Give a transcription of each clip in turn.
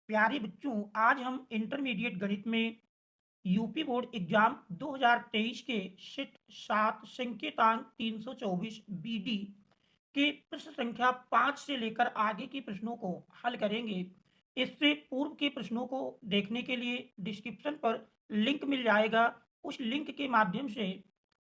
प्यारे बच्चों, आज हम इंटरमीडिएट गणित में यूपी बोर्ड एग्जाम 2023 के शिट 7 संकेतांक 324 बीडी के प्रश्न संख्या 5 से लेकर आगे के प्रश्नों को हल करेंगे। इससे पूर्व के प्रश्नों को देखने के लिए डिस्क्रिप्शन पर लिंक मिल जाएगा। उस लिंक के माध्यम से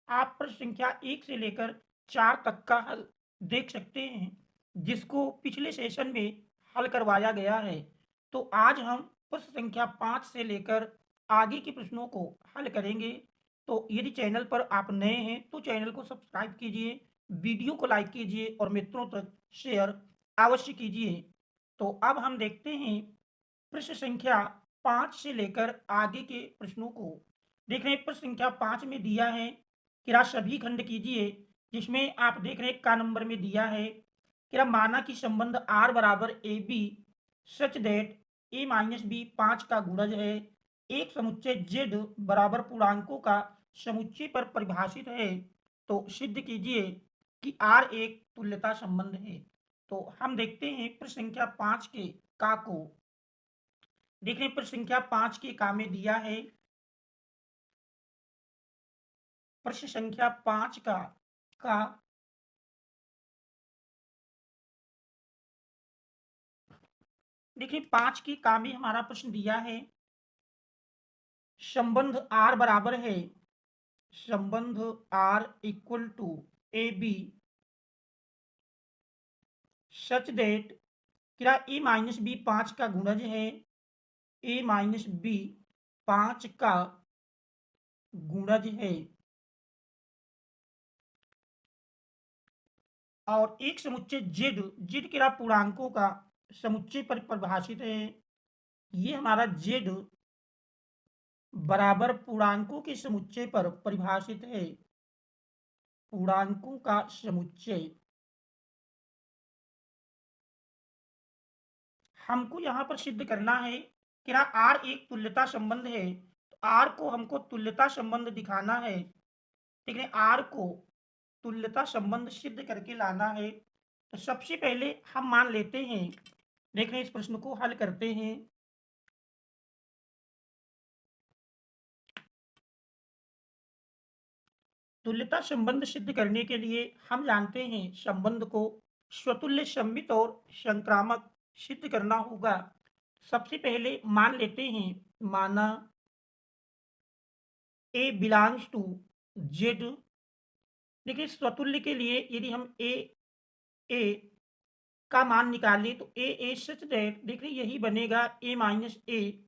आप प्रश्न संख्या 1 से लेकर 4 तक का हल देख सकते हैं, जिसको पिछले सेशन में हल करवाया गया है। तो आज हम प्रश्न संख्या 5 से लेकर आगे के प्रश्नों को हल करेंगे। तो यदि चैनल पर आप नए हैं तो चैनल को सब्सक्राइब कीजिए, वीडियो को लाइक कीजिए और मित्रों तक शेयर अवश्य कीजिए। तो अब हम देखते हैं प्रश्न संख्या 5 से लेकर आगे के प्रश्नों को। देख रहे हैं प्रश्न संख्या 5 में दिया है कि सभी खंड कीजिए, जिसमें आप देख रहे हैं का नंबर में दिया है कि माना कि संबंध आर बराबर A B such that A minus B 5 का गुणज है। एक समुच्चय जेड बराबर पूर्णांकों का समुच्चय पर परिभाषित है। तो सिद्ध कीजिए कि आर एक तुल्यता संबंध है। तो हम देखते हैं प्रश्न संख्या 5 के का को। देख रहे हैं प्रश्न संख्या 5 के का में दिया है प्रश्न संख्या 5 का देखिए 5 की का में हमारा प्रश्न दिया है संबंध आर बराबर है संबंध R equal to A B such that क्या ए माइनस बी 5 का गुणज है। ए माइनस बी 5 का गुणज है और एक समुच्चय जेड जेड के पूर्णांकों का समुच्चय पर परिभाषित है। ये हमारा जेड बराबर पूर्णांकों के समुच्चय पर परिभाषित है। पूर्णांकों का समुच्चय हमको यहाँ पर सिद्ध करना है कि आर एक तुल्यता संबंध है। तो आर को हमको तुल्यता संबंध दिखाना है। ठीक है, आर को तुल्यता संबंध सिद्ध करके लाना है। तो सबसे पहले हम मान लेते हैं, देख रहे हैं इस प्रश्न को हल करते हैं। तुल्यता संबंध सिद्ध करने के लिए हम जानते हैं संबंध को स्वतुल्य सम्मित और संक्रामक सिद्ध करना होगा। सबसे पहले मान लेते हैं, माना ए बिलोंग्स टू जेड। देखिए स्वतुल्य के लिए यदि हम ए का मान निकालें तो ए सच दैट देखिए यही बनेगा ए माइनस ए,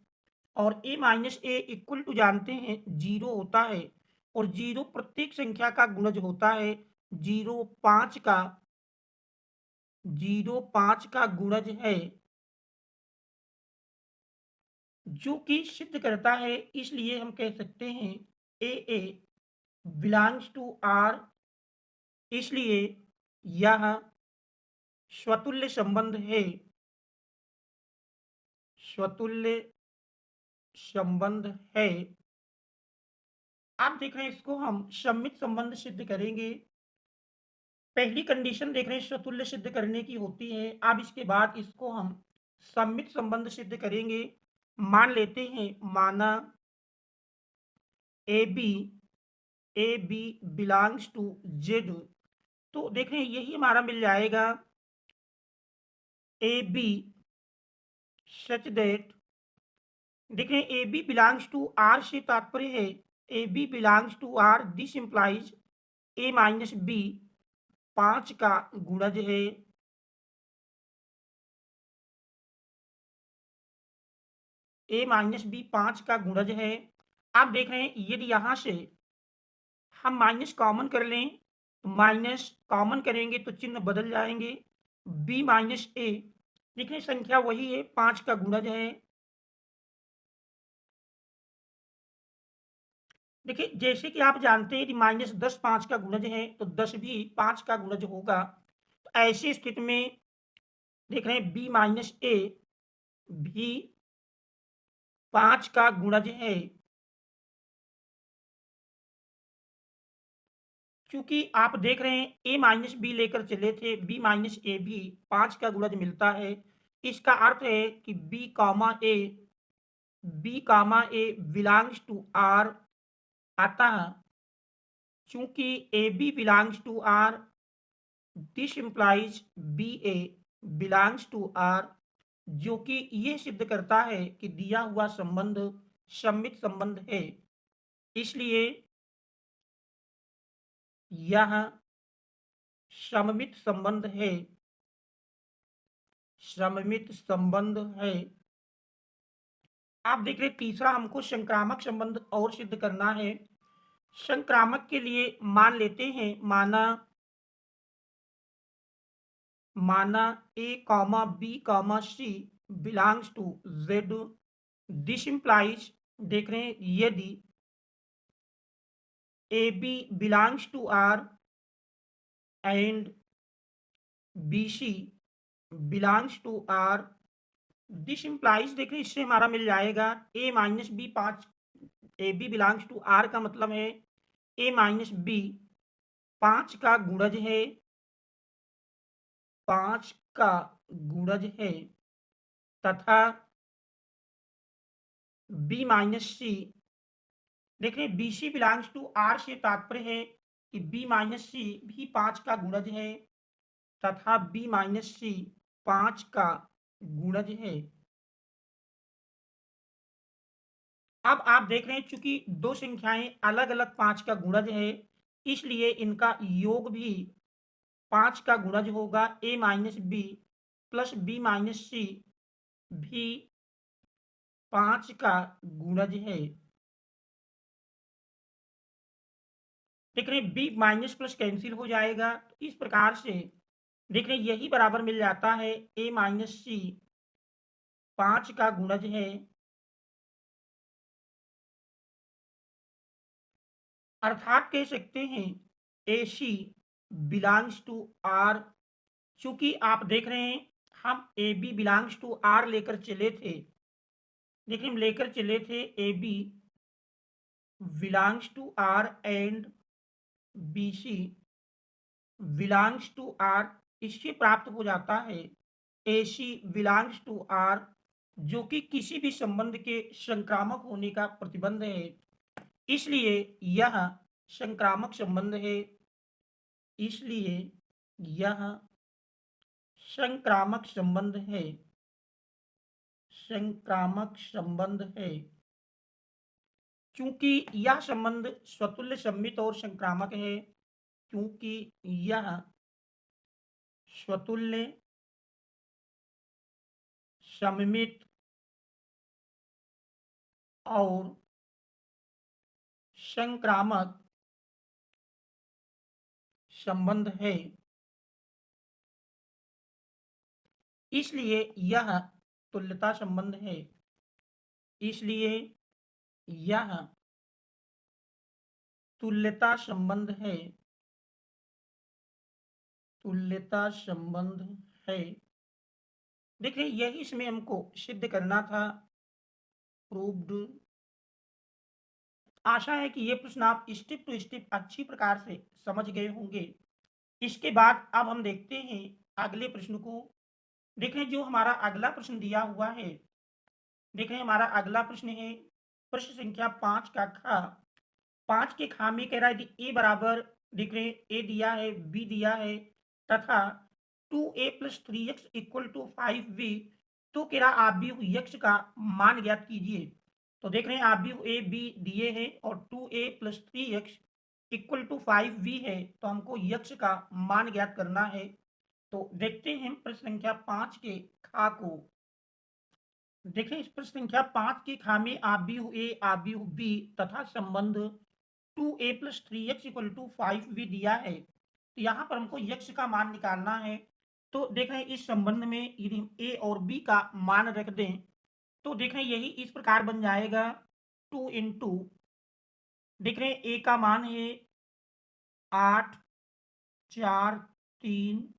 और ए माइनस ए इक्वल टू जानते हैं 0 होता है और 0 प्रत्येक संख्या का गुणज होता है। 0 5 का 0 5 का गुणज है, जो कि सिद्ध करता है। इसलिए हम कह सकते हैं ए बिलोंग्स टू आर, इसलिए यह स्वतुल्य संबंध है। स्वतुल्य संबंध है। आप देख रहे हैं इसको हम सम्मित संबंध सिद्ध करेंगे। पहली कंडीशन देख रहे हैं स्वतुल्य सिद्ध करने की होती है। अब इसके बाद इसको हम सम्मित संबंध सिद्ध करेंगे। मान लेते हैं, माना A B belongs to Z. तो देख रहे हैं यही हमारा मिल जाएगा ए बी सच दैट देख रहे हैं A B belongs to R से तात्पर्य है A B belongs to R, this implies A minus B 5 का गुणज है। ए माइनस बी 5 का गुणज है। आप देख रहे हैं यदि यहां से हम माइनस कॉमन कर लें तो माइनस कॉमन करेंगे तो चिन्ह बदल जाएंगे। बी माइनस ए देखिए संख्या वही है, 5 का गुणज है। देखिए जैसे कि आप जानते हैं कि माइनस 10 5 का गुणज है तो 10 भी 5 का गुणज होगा। तो ऐसी स्थिति में देख रहे हैं बी माइनस ए भी 5 का गुणज है। क्योंकि आप देख रहे हैं ए माइनस बी लेकर चले थे, बी माइनस ए भी 5 का गुणज मिलता है। इसका अर्थ है कि B comma A belongs to R. अतः चूंकि A B belongs to R, this implies B A belongs to R, जो कि ये सिद्ध करता है कि दिया हुआ संबंध सममित संबंध है। इसलिए यह सममित संबंध है। सममित संबंध है। आप देख रहे तीसरा हमको संक्रामक संबंध और सिद्ध करना है। संक्रामक के लिए मान लेते हैं, माना A comma B comma C belongs to Z. This implies, देख रहे हैं, यदि A B belongs to R and B C belongs to R, this implies, देख रहे हैं, इससे हमारा मिल जाएगा ए माइनस बी। पाँच, A B belongs to R का मतलब है ए माइनस बी 5 का गुणज है, 5 का गुणज है, तथा बी माइनस सी, देख रहे B C belongs to R से तात्पर्य है कि बी माइनस सी भी 5 का गुणज है तथा बी माइनस सी 5 का गुणज है। अब आप देख रहे हैं चूंकि दो संख्याएं अलग अलग 5 का गुणज है, इसलिए इनका योग भी 5 का गुणज होगा। A minus B plus B minus C भी 5 का गुणज है। देख रहे बी माइनस प्लस कैंसिल हो जाएगा, तो इस प्रकार से देख रहे यही बराबर मिल जाता है ए माइनस सी 5 का गुणज है, अर्थात कह सकते हैं A C belongs to R. चूंकि आप देख रहे हैं हम A B belongs to R लेकर चले थे, देखिए हम लेकर चले थे A B belongs to R and B C belongs to R, इससे प्राप्त हो जाता है A C belongs to R, जो कि किसी भी संबंध के संक्रामक होने का प्रतिबंध है। इसलिए यह संक्रामक संबंध है। इसलिए यह संक्रामक संबंध है। संक्रामक संबंध है। क्योंकि यह संबंध स्वतुल्य सममित और संक्रामक है। क्योंकि यह स्वतुल्य सममित और संक्रामक संबंध है, इसलिए यह तुल्यता संबंध है। इसलिए यह तुल्यता संबंध है। तुल्यता संबंध है। देखिए यही इसमें हमको सिद्ध करना था। प्रूव्ड। आशा है कि ये प्रश्न आप स्टेप टू स्टेप अच्छी प्रकार से समझ गए होंगे। इसके बाद अब हम देखते हैं अगले प्रश्न को। देखें जो हमारा अगला प्रश्न दिया हुआ है, देखें हमारा अगला प्रश्न है प्रश्न संख्या 5 का खा। 5 के खा में कह रहा है कि ए बराबर, देख रहे हैं ए दिया है, बी दिया है तथा 2a plus 3x equal to 5b, तो कह रहा आप भी यक्ष का मान ज्ञात कीजिए। तो देख रहे हैं आप भी ए बी दिए हैं और 2a plus 3x equal to 5b है, तो हमको यक्ष का मान ज्ञात करना है। तो देखते हैं प्रश्न संख्या 5 के खा को। देखें इस प्रश्न संख्या 5 के खा में आप भी ए आप भी बी तथा संबंध 2a plus 3x equal to 5b दिया है। तो यहाँ पर हमको यक्ष का मान निकालना है। तो देख रहे हैं इस संबंध में यदि हम ए और बी का मान रख दें तो देख रहे हैं यही इस प्रकार बन जाएगा 2 इंटू, देख रहे हैं ए का मान है 8 4 3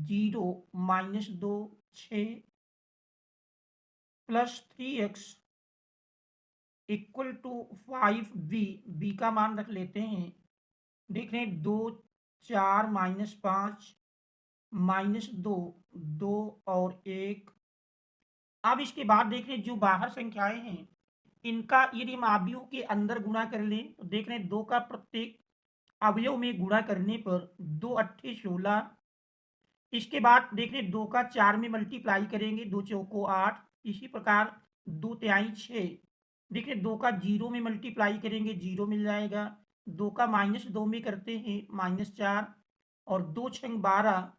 0 minus 2 6 plus 3x equal to 5b, B का मान रख लेते हैं। देख रहे हैं 2 4 माइनस 5 -2, 2 और 1। अब इसके बाद देख रहे हैं जो बाहर संख्याएं हैं इनका यदि हम आव्यूह के अंदर गुणा कर लें तो देख रहे हैं 2 का प्रत्येक अवयव में गुणा करने पर 2 अट्ठे 16। इसके बाद देख रहे हैं 2 का 4 में मल्टीप्लाई करेंगे, 2 चौको 8। इसी प्रकार 2 तिहाई 6। देखिए 2 का 0 में मल्टीप्लाई करेंगे, 0 मिल जाएगा। 2 का -2 में करते हैं -4 और 2 छंग 12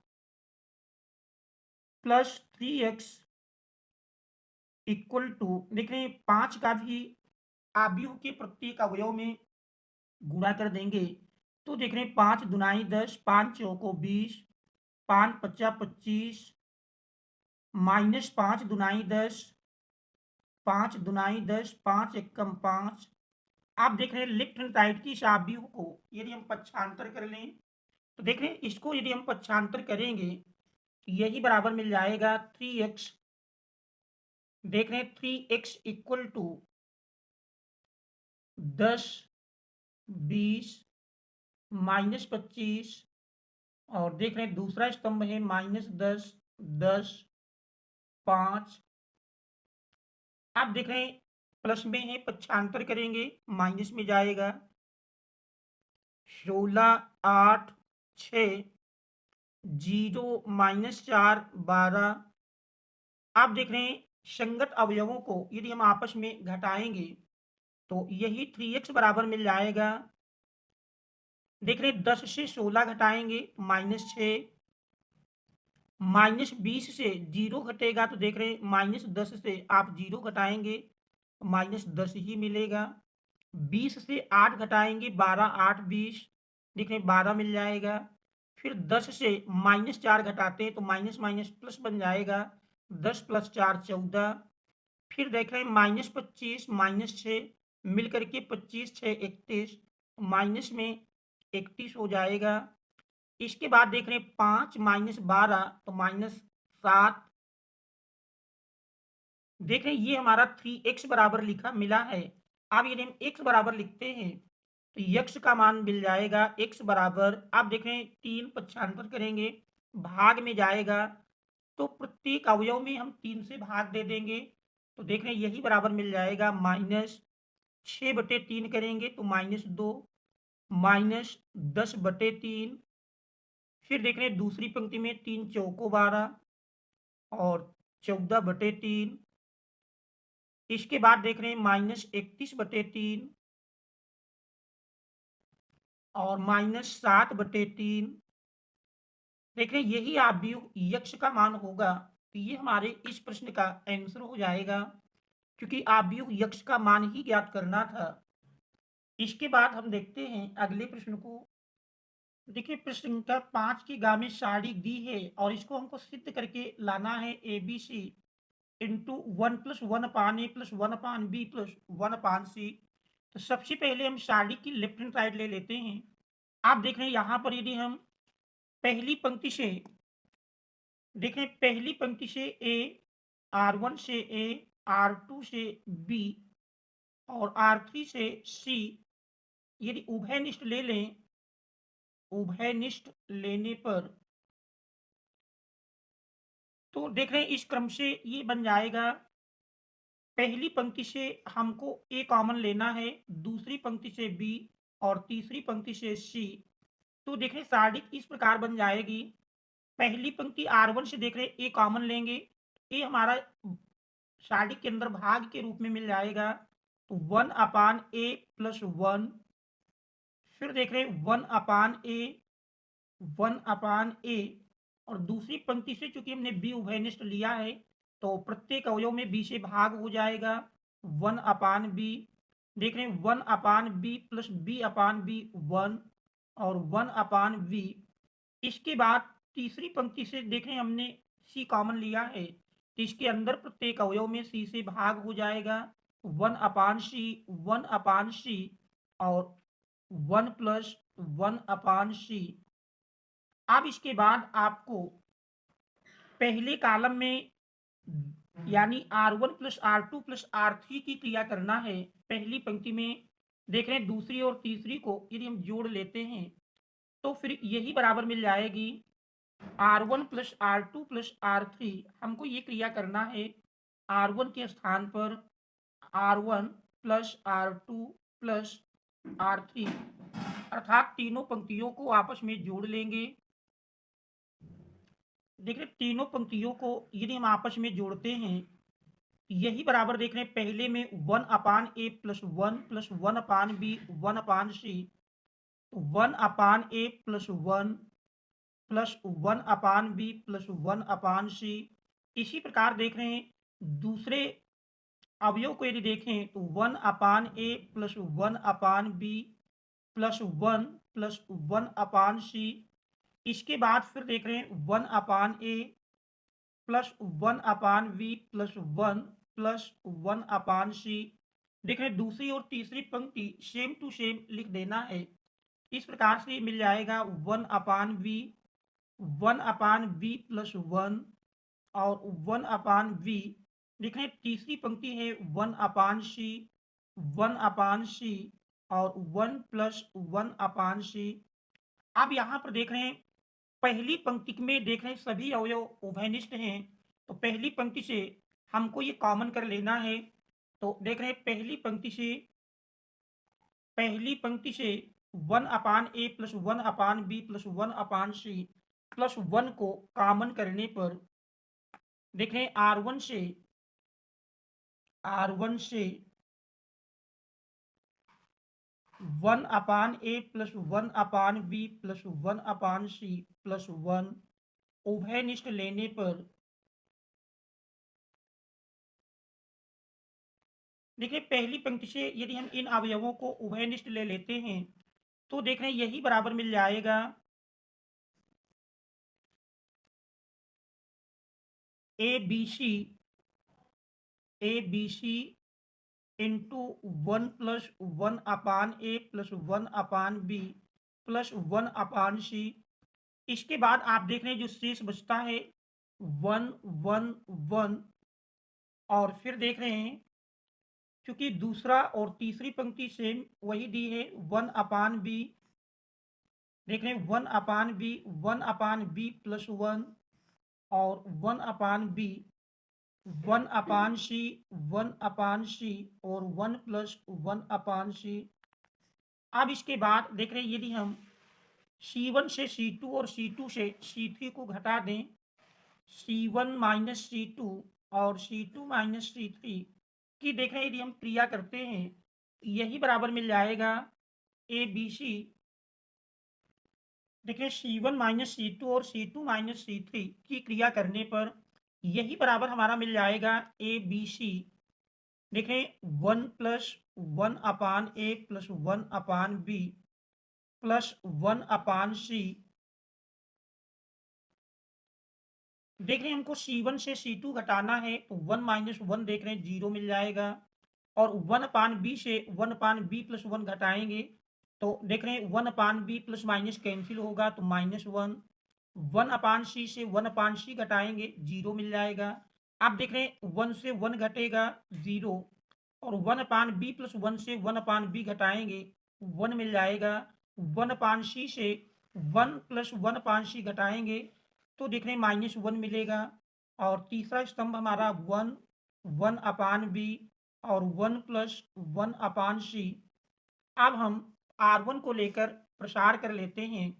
प्लस 3x इक्वल टू देख रहे हैं 5 का भी आव्यूह के प्रत्येक अवयव में गुणा कर देंगे तो देख रहे हैं 5 दुनाई 10, 5 चौको 20, 5 पच्चा 25, -5 दुनाई 10, 5 दुनाई 10, 5 एकम 5। आप देख रहे हैं लेफ्ट हैंड साइड की इस आव्यूह को यदि हम पक्षांतर कर लें तो देख रहे हैं इसको यदि हम पक्षांतर करेंगे तो यही बराबर मिल जाएगा 3x। देख रहे हैं 3x इक्वल टू 10, 20, -25 और देख रहे हैं दूसरा स्तंभ है -10, 10, 5। आप देख रहे हैं प्लस में है पक्षांतर करेंगे माइनस में जाएगा 16, 8, 6, 0 -4 12। आप देख रहे हैं संगत अवयवों को यदि हम आपस में घटाएंगे तो यही 3x बराबर मिल जाएगा। देख रहे हैं 10 से 16 घटाएंगे -6, -20 से 0 घटेगा तो देख रहे हैं -10 से आप 0 घटाएंगे -10 ही मिलेगा। 20 से 8 घटाएंगे 12, 8, 20 देख रहे हैं 12 मिल जाएगा। फिर 10 से -4 घटाते हैं तो माइनस माइनस प्लस बन जाएगा 10 + 4 14। फिर देख रहे हैं -25 -6 मिल करके 25 6 31 माइनस में 31 हो जाएगा। इसके बाद देख रहे हैं 5 -12 तो -7। देख रहे हैं ये हमारा 3x बराबर लिखा मिला है। अब यदि हम x बराबर लिखते हैं तो x का मान मिल जाएगा x बराबर आप देख रहे हैं 3 पक्षांतर करेंगे भाग में जाएगा तो प्रत्येक अवयव में हम 3 से भाग दे देंगे तो देख रहे हैं यही बराबर मिल जाएगा -6/3 करेंगे तो -2 -10/3। फिर देख रहे हैं दूसरी पंक्ति में 3 चौको 12 और 14/3। इसके बाद देख रहे हैं -31/3 और -7/3। देख रहे हैं यही आव्यूह यक्ष का मान होगा तो ये हमारे इस प्रश्न का आंसर हो जाएगा क्योंकि आव्यूह यक्ष का मान ही ज्ञात करना था। इसके बाद हम देखते हैं अगले प्रश्न को। देखिए प्रश्न संख्या 5 की गामित सारणी दी है और इसको हमको सिद्ध करके लाना है ABC into 1 + 1/a + 1/b + 1/c। तो सबसे पहले हम सारणी की लेफ्ट हैंड साइड ले लेते हैं। आप देख रहे हैं यहाँ पर यदि हम पहली पंक्ति से देख रहे हैं पहली पंक्ति से a, R1 से a, R2 से b और R3 से c यदि उभयनिष्ठ ले लें, उभयनिष्ठ लेने पर तो देख रहे हैं इस क्रम से ये बन जाएगा। पहली पंक्ति से हमको a कॉमन लेना है, दूसरी पंक्ति से b और तीसरी पंक्ति से c। तो देख रहे हैं सारणी इस प्रकार बन जाएगी। पहली पंक्ति R1 से देख रहे हैं a कॉमन लेंगे, a हमारा सारणी के अंदर भाग के रूप में मिल जाएगा तो 1/a + 1। फिर देख रहे हैं 1/a 1/a और दूसरी पंक्ति से चूंकि हमने b उभयनिष्ठ लिया है तो प्रत्येक अवयव में b से भाग हो जाएगा 1/b। देख रहे हैं 1/b + b/b 1 और 1/v। इसके बाद तीसरी पंक्ति से देख रहे हैं हमने c कॉमन लिया है तो इसके अंदर प्रत्येक अवयव में c से भाग हो जाएगा 1/c 1/c और 1 + 1/c। अब इसके बाद आपको पहले कॉलम में यानी R1 + R2 + R3 की क्रिया करना है। पहली पंक्ति में देख रहे हैं दूसरी और तीसरी को यदि हम जोड़ लेते हैं तो फिर यही बराबर मिल जाएगी R1 plus R2 plus R3 हमको ये क्रिया करना है R1 के स्थान पर R1 plus R2 plus R3 अर्थात तीनों पंक्तियों को आपस में जोड़ लेंगे। देखिए तीनों पंक्तियों को यदि हम आपस में जोड़ते हैं यही बराबर देख रहे हैं पहले में 1/a plus 1/b 1/c 1/a plus 1 plus 1/b plus 1/c। इसी प्रकार देख रहे हैं दूसरे अवयव को यदि देखें तो 1/a plus 1/b plus 1 plus 1/c। इसके बाद फिर देख रहे हैं 1/a plus 1/b plus 1 plus 1/c। देख रहे हैं दूसरी और तीसरी पंक्ति सेम टू सेम लिख देना है। इस प्रकार से मिल जाएगा 1/b 1/b प्लस 1 और 1/b। देख रहे हैं तीसरी पंक्ति है 1/c 1/c और 1 प्लस 1/c। अब यहाँ पर देख रहे हैं पहली पंक्ति में देख रहे हैं सभी अवयव उभयनिष्ठ हैं तो पहली पंक्ति से हमको ये कॉमन कर लेना है। तो देख रहे हैं पहली पंक्ति से 1/a plus 1/b plus 1/c plus 1 को कॉमन करने पर देख रहे हैं R1 से 1/a plus 1/b plus 1/c plus 1 उभयनिष्ठ लेने पर देखिए पहली पंक्ति से यदि हम इन अवयवों को उभयनिष्ठ ले लेते हैं तो देख रहे हैं यही बराबर मिल जाएगा A B C into 1 plus 1/a plus 1/b plus 1/c। इसके बाद आप देख रहे हैं जो शेष बचता है 1 1 1 और फिर देख रहे हैं क्योंकि दूसरा और तीसरी पंक्ति सेम वही दी है 1/b। देख रहे हैं 1/b प्लस 1 और 1/b 1/c 1/c और 1 प्लस 1/c। अब इसके बाद देख रहे हैं यदि हम C1 से C2 और C2 से C3 को घटा दें C1 माइनस C2 और C2 माइनस C3 की देख रहे हैं यदि हम क्रिया करते हैं यही बराबर मिल जाएगा ABC। देखिए C1 माइनस C2 और C2 माइनस C3 की क्रिया करने पर यही बराबर हमारा मिल जाएगा ABC। देखें 1 plus 1/a plus 1/b plus 1/c। देख रहे हैं हमको C1 से C2 घटाना है तो 1 माइनस 1 देख रहे हैं 0 मिल जाएगा और 1/b से 1/b प्लस 1 घटाएंगे तो देख रहे हैं 1/b प्लस माइनस कैंसिल होगा तो -1। 1/c से 1/c घटाएंगे 0 मिल जाएगा। आप देख रहे हैं 1 से 1 घटेगा 0 और 1/b प्लस 1 से 1/b घटाएंगे 1 मिल जाएगा। 1/c से 1 प्लस 1/c घटाएंगे तो देख रहे हैं -1 मिलेगा और तीसरा स्तंभ हमारा 1 1/b और 1 प्लस 1/c। अब हम R1 को लेकर प्रसार कर लेते हैं।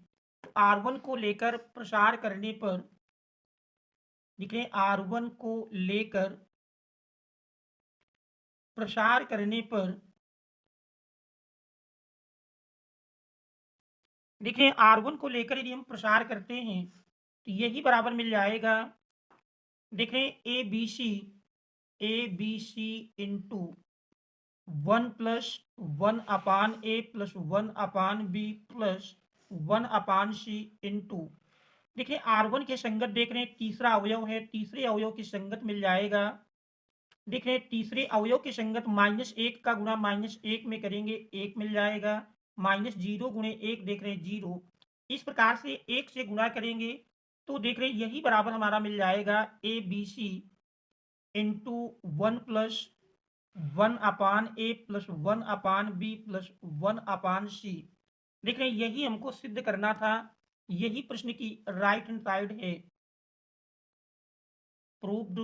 R1 को लेकर प्रसार करने पर देखिए R1 को लेकर प्रसार करने पर देखिए R1 को लेकर यदि हम प्रसार करते हैं तो यही बराबर मिल जाएगा देखें A B C into 1 plus 1/a plus 1/b plus 1/c into देखिए R1 के संगत देख रहे हैं तीसरा अवयव है तीसरे अवयव की संगत मिल जाएगा। देख रहे हैं तीसरे अवयव की संगत -1 का गुणा -1 में करेंगे 1 मिल जाएगा। -0 गुणे 1 देख रहे हैं 0। इस प्रकार से 1 से गुणा करेंगे तो देख रहे हैं यही बराबर हमारा मिल जाएगा ABC into 1 plus 1/a plus 1/b plus 1/c। देख रहे हैं यही हमको सिद्ध करना था यही प्रश्न की राइट हैंड साइड है। प्रूव्ड।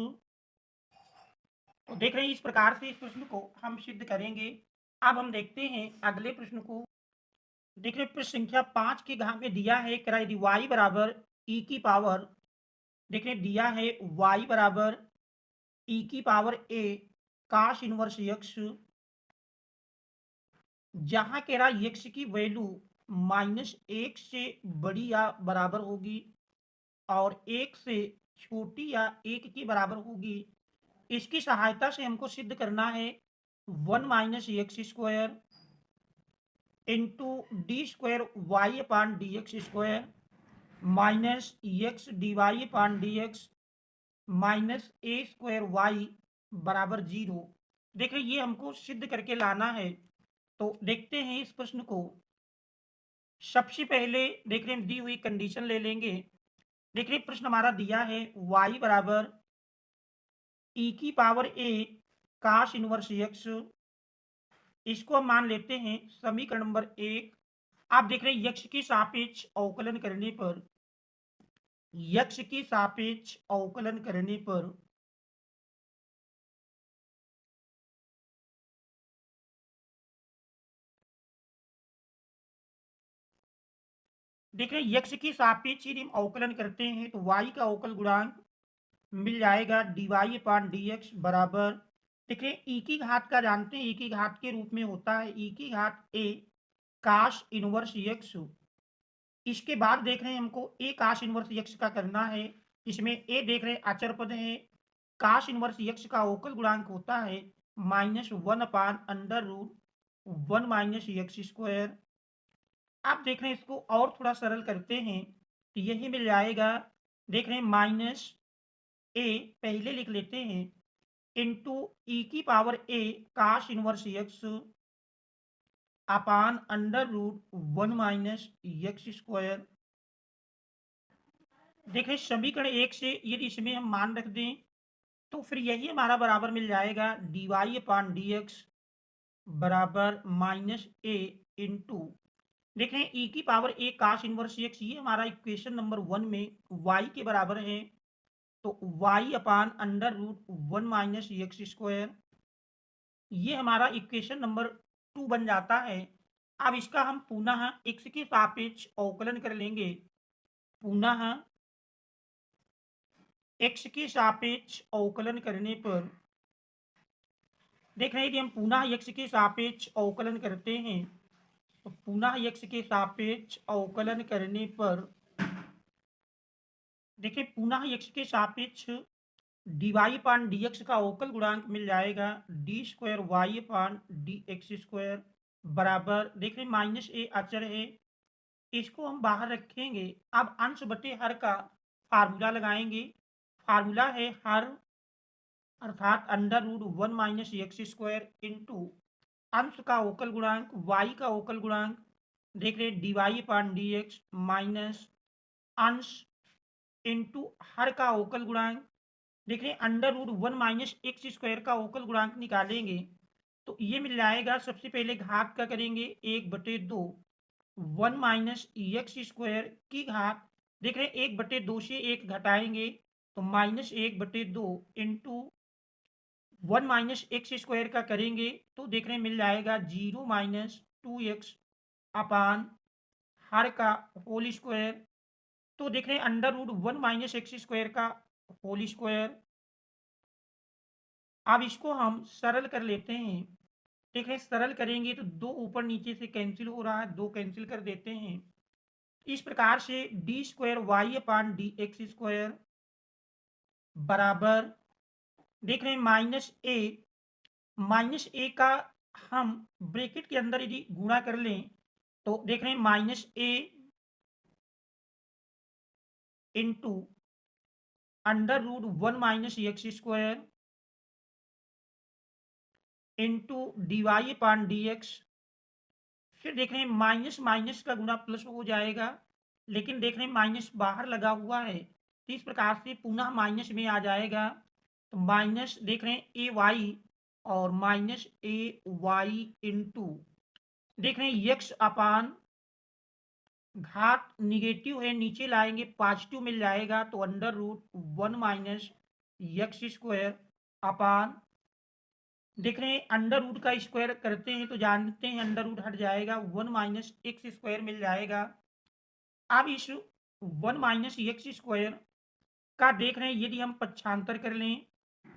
तो देख रहे हैं इस प्रकार से इस प्रश्न को हम सिद्ध करेंगे। अब हम देखते हैं अगले प्रश्न को। देख रहे हैं प्रश्न संख्या 5 के घात में दिया है करा यदि y बराबर e की पावर, देख रहे हैं दिया है y बराबर e की पावर a काश इनवर्स x, जहां कह रहा यक्स की वैल्यू -1 से बड़ी या बराबर होगी और 1 से छोटी या 1 के बराबर होगी। इसकी सहायता से हमको सिद्ध करना है 1 minus x square into D square Y upon D X square minus X D Y upon D X minus ए स्क्वायर वाई बराबर 0। देख रहे ये हमको सिद्ध करके लाना है। तो देखते हैं इस प्रश्न को। सबसे पहले देख रहे हैं दी हुई कंडीशन ले लेंगे। देख रहे प्रश्न हमारा दिया है y बराबर e की पावर a काश इनवर्स x, इसको हम मान लेते हैं समीकरण नंबर 1। आप देख रहे हैं यक्ष की सापेक्ष अवकलन करने पर, यक्ष की सापेक्ष अवकलन करने पर देख रहे हैं यक्ष की सापेक्ष यदि हम अवकलन करते हैं तो y का अवकल गुणांक मिल जाएगा dy अपान dx बराबर, देख रहे हैं e की घात का जानते हैं e की घात के रूप में होता है e की घात a काश इनवर्स x। इसके बाद देख रहे हैं हमको a काश इनवर्स x का करना है। इसमें a देख रहे हैं अचर पद है, काश इनवर्स x का अवकल गुणांक होता है -1 upon under root 1 minus x square. आप देख रहे हैं इसको और थोड़ा सरल करते हैं तो यही मिल जाएगा। देख रहे हैं माइनस ए पहले लिख लेते हैं इंटू ई की power A cos inverse X upon under root 1 minus x square. देखें समीकरण 1 से यदि इसमें हम मान रख दें तो फिर यही हमारा बराबर मिल जाएगा D Y upon D x बराबर माइनस ए इंटू, देख रहे हैं ई की power A cos inverse x, ये हमारा इक्वेशन नंबर 1 में y के बराबर है तो y upon under root 1 minus x square, ये हमारा इक्वेशन नंबर 2 बन जाता है। अब इसका हम पुनः x के सापेक्ष अवकलन कर लेंगे। पुनः x के सापेक्ष अवकलन करने पर देख रहे हैं कि हम पुनः x के सापेक्ष अवकलन करते हैं तो पुनः x के सापेक्ष अवकलन करने पर देखिए पुनः x के सापेक्ष D Y upon D X का अवकल गुणांक मिल जाएगा D square Y upon D X square बराबर, देख रहे माइनस ए अचर है इसको हम बाहर रखेंगे। अब अंश बटे हर का फार्मूला लगाएंगे। फार्मूला है हर अर्थात under root 1 minus x square into अंश का अवकल गुणांक y का अवकल गुणांक देख रहे D Y upon D X minus अंश इंटू हर का अवकल गुणांक देख रहे हैं under root 1 minus x square का अवकल गुणांक निकालेंगे तो ये मिल जाएगा। सबसे पहले घात का करेंगे 1/2 1 माइनस एक्स स्क्वायर की घात देख रहे हैं 1/2 से 1 घटाएंगे तो -1/2 इंटू 1 माइनस एक्स स्क्वायर का करेंगे तो देख रहे हैं मिल जाएगा 0 माइनस 2x अपान हर का होल स्क्वायर। तो देख रहे हैं under root 1 minus x square का होल स्क्वायर। अब इसको हम सरल कर लेते हैं। ठीक है सरल करेंगे तो 2 ऊपर नीचे से कैंसिल हो रहा है, 2 कैंसिल कर देते हैं। इस प्रकार से D square Y upon D X square बराबर देख रहे हैं माइनस ए का हम ब्रैकेट के अंदर यदि गुणा कर लें तो देख रहे हैं minus A into under root 1 minus x square into D Y upon D X. फिर देख रहे हैं माइनस माइनस का गुणा प्लस हो जाएगा लेकिन देख रहे हैं माइनस बाहर लगा हुआ है तो इस प्रकार से पुनः माइनस में आ जाएगा तो माइनस देख रहे हैं ए वाई और माइनस ए वाई इंटू देख रहे हैं यक्स अपान घात निगेटिव है, नीचे लाएंगे पॉजिटिव मिल जाएगा, तो अंडर रूट 1 - x² अपान, देख रहे हैं अंडर रूट का स्क्वायर करते हैं तो जानते हैं अंडर रूट हट जाएगा, 1 - x² मिल जाएगा। अब इस 1 - x² का देख रहे हैं यदि हम पक्षांतर कर लें,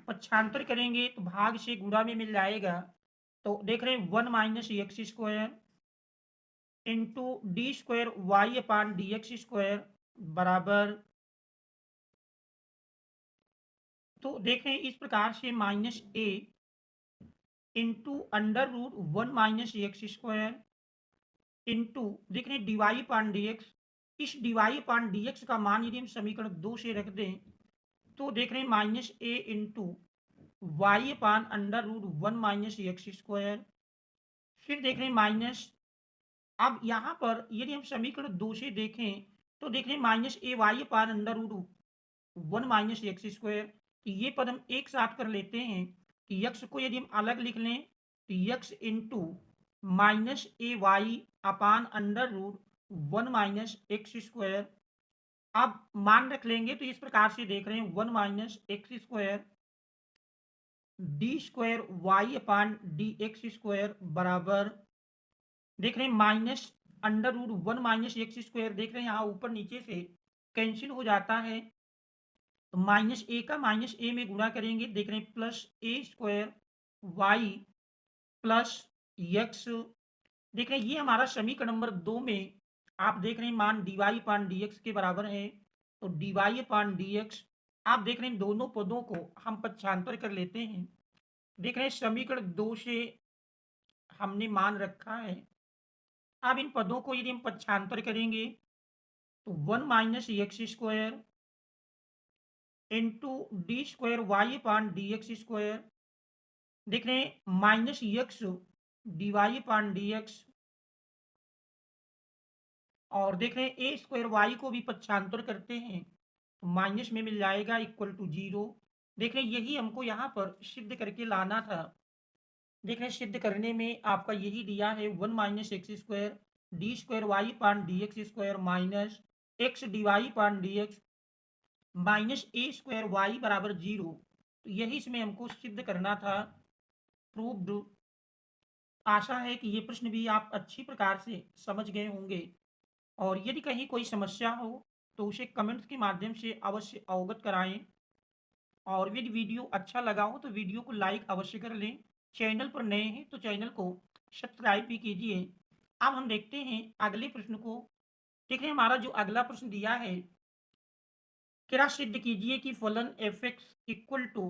पक्षांतर करेंगे तो भाग से गुणा में मिल जाएगा, तो देख रहे हैं 1 - x² इंटू d² y/dx² बराबर, तो देख रहे हैं इस प्रकार से -a into under root 1 - x² into देख रहे हैं dy/dx, इस dy/dx का मान यदि हम समीकरण 2 से रख दें तो देख रहे हैं -a इंटू y/√1 - x², फिर देख रहे हैं माइनस, अब यहाँ पर यदि हम समीकरण 2 से देखें तो देख रहे हैं -a/√1 - x², ये पद हम एक साथ कर लेते हैं कि यक्स को यदि हम अलग लिख लें तो यक्स इंटू -ay/√1 - x², अब मान रख लेंगे तो इस प्रकार से देख रहे हैं 1 - x² d² y/dx² बराबर, देख रहे हैं -√1 - x², देख रहे हैं यहाँ ऊपर नीचे से कैंसिल हो जाता है, तो -a का -a में गुणा करेंगे, देख रहे हैं +a² y प्लस x, देख रहे हैं ये हमारा समीकरण नंबर 2 में आप देख रहे हैं मान dy/dx के बराबर है, तो dy/dx, आप देख रहे हैं दोनों पदों को हम पक्षांतर कर लेते हैं, देख रहे हैं समीकरण 2 से हमने मान रखा है, अब इन पदों को यदि हम पक्षांतर करेंगे तो 1 - x² इंटू d² y/dx², देख रहे हैं -x dy/dx, और देख रहे हैं a² y को भी पक्षांतर करते हैं तो माइनस में मिल जाएगा =0, देख रहे हैं यही हमको यहाँ पर सिद्ध करके लाना था, देख रहे हैं सिद्ध करने में आपका यही दिया है 1 - x² d² y/dx² minus x dy/dx -a² y बराबर 0, तो यही इसमें हमको सिद्ध करना था, प्रूव्ड। आशा है कि ये प्रश्न भी आप अच्छी प्रकार से समझ गए होंगे, और यदि कहीं कोई समस्या हो तो उसे कमेंट्स के माध्यम से अवश्य अवगत कराएं, और यदि वीडियो अच्छा लगा हो तो वीडियो को लाइक अवश्य कर लें, चैनल पर नए हैं तो चैनल को सब्सक्राइब भी कीजिए। अब हम देखते हैं अगले प्रश्न को, देखिए हमारा जो अगला प्रश्न दिया है, कृपया सिद्ध कीजिए कि फलन F X equal to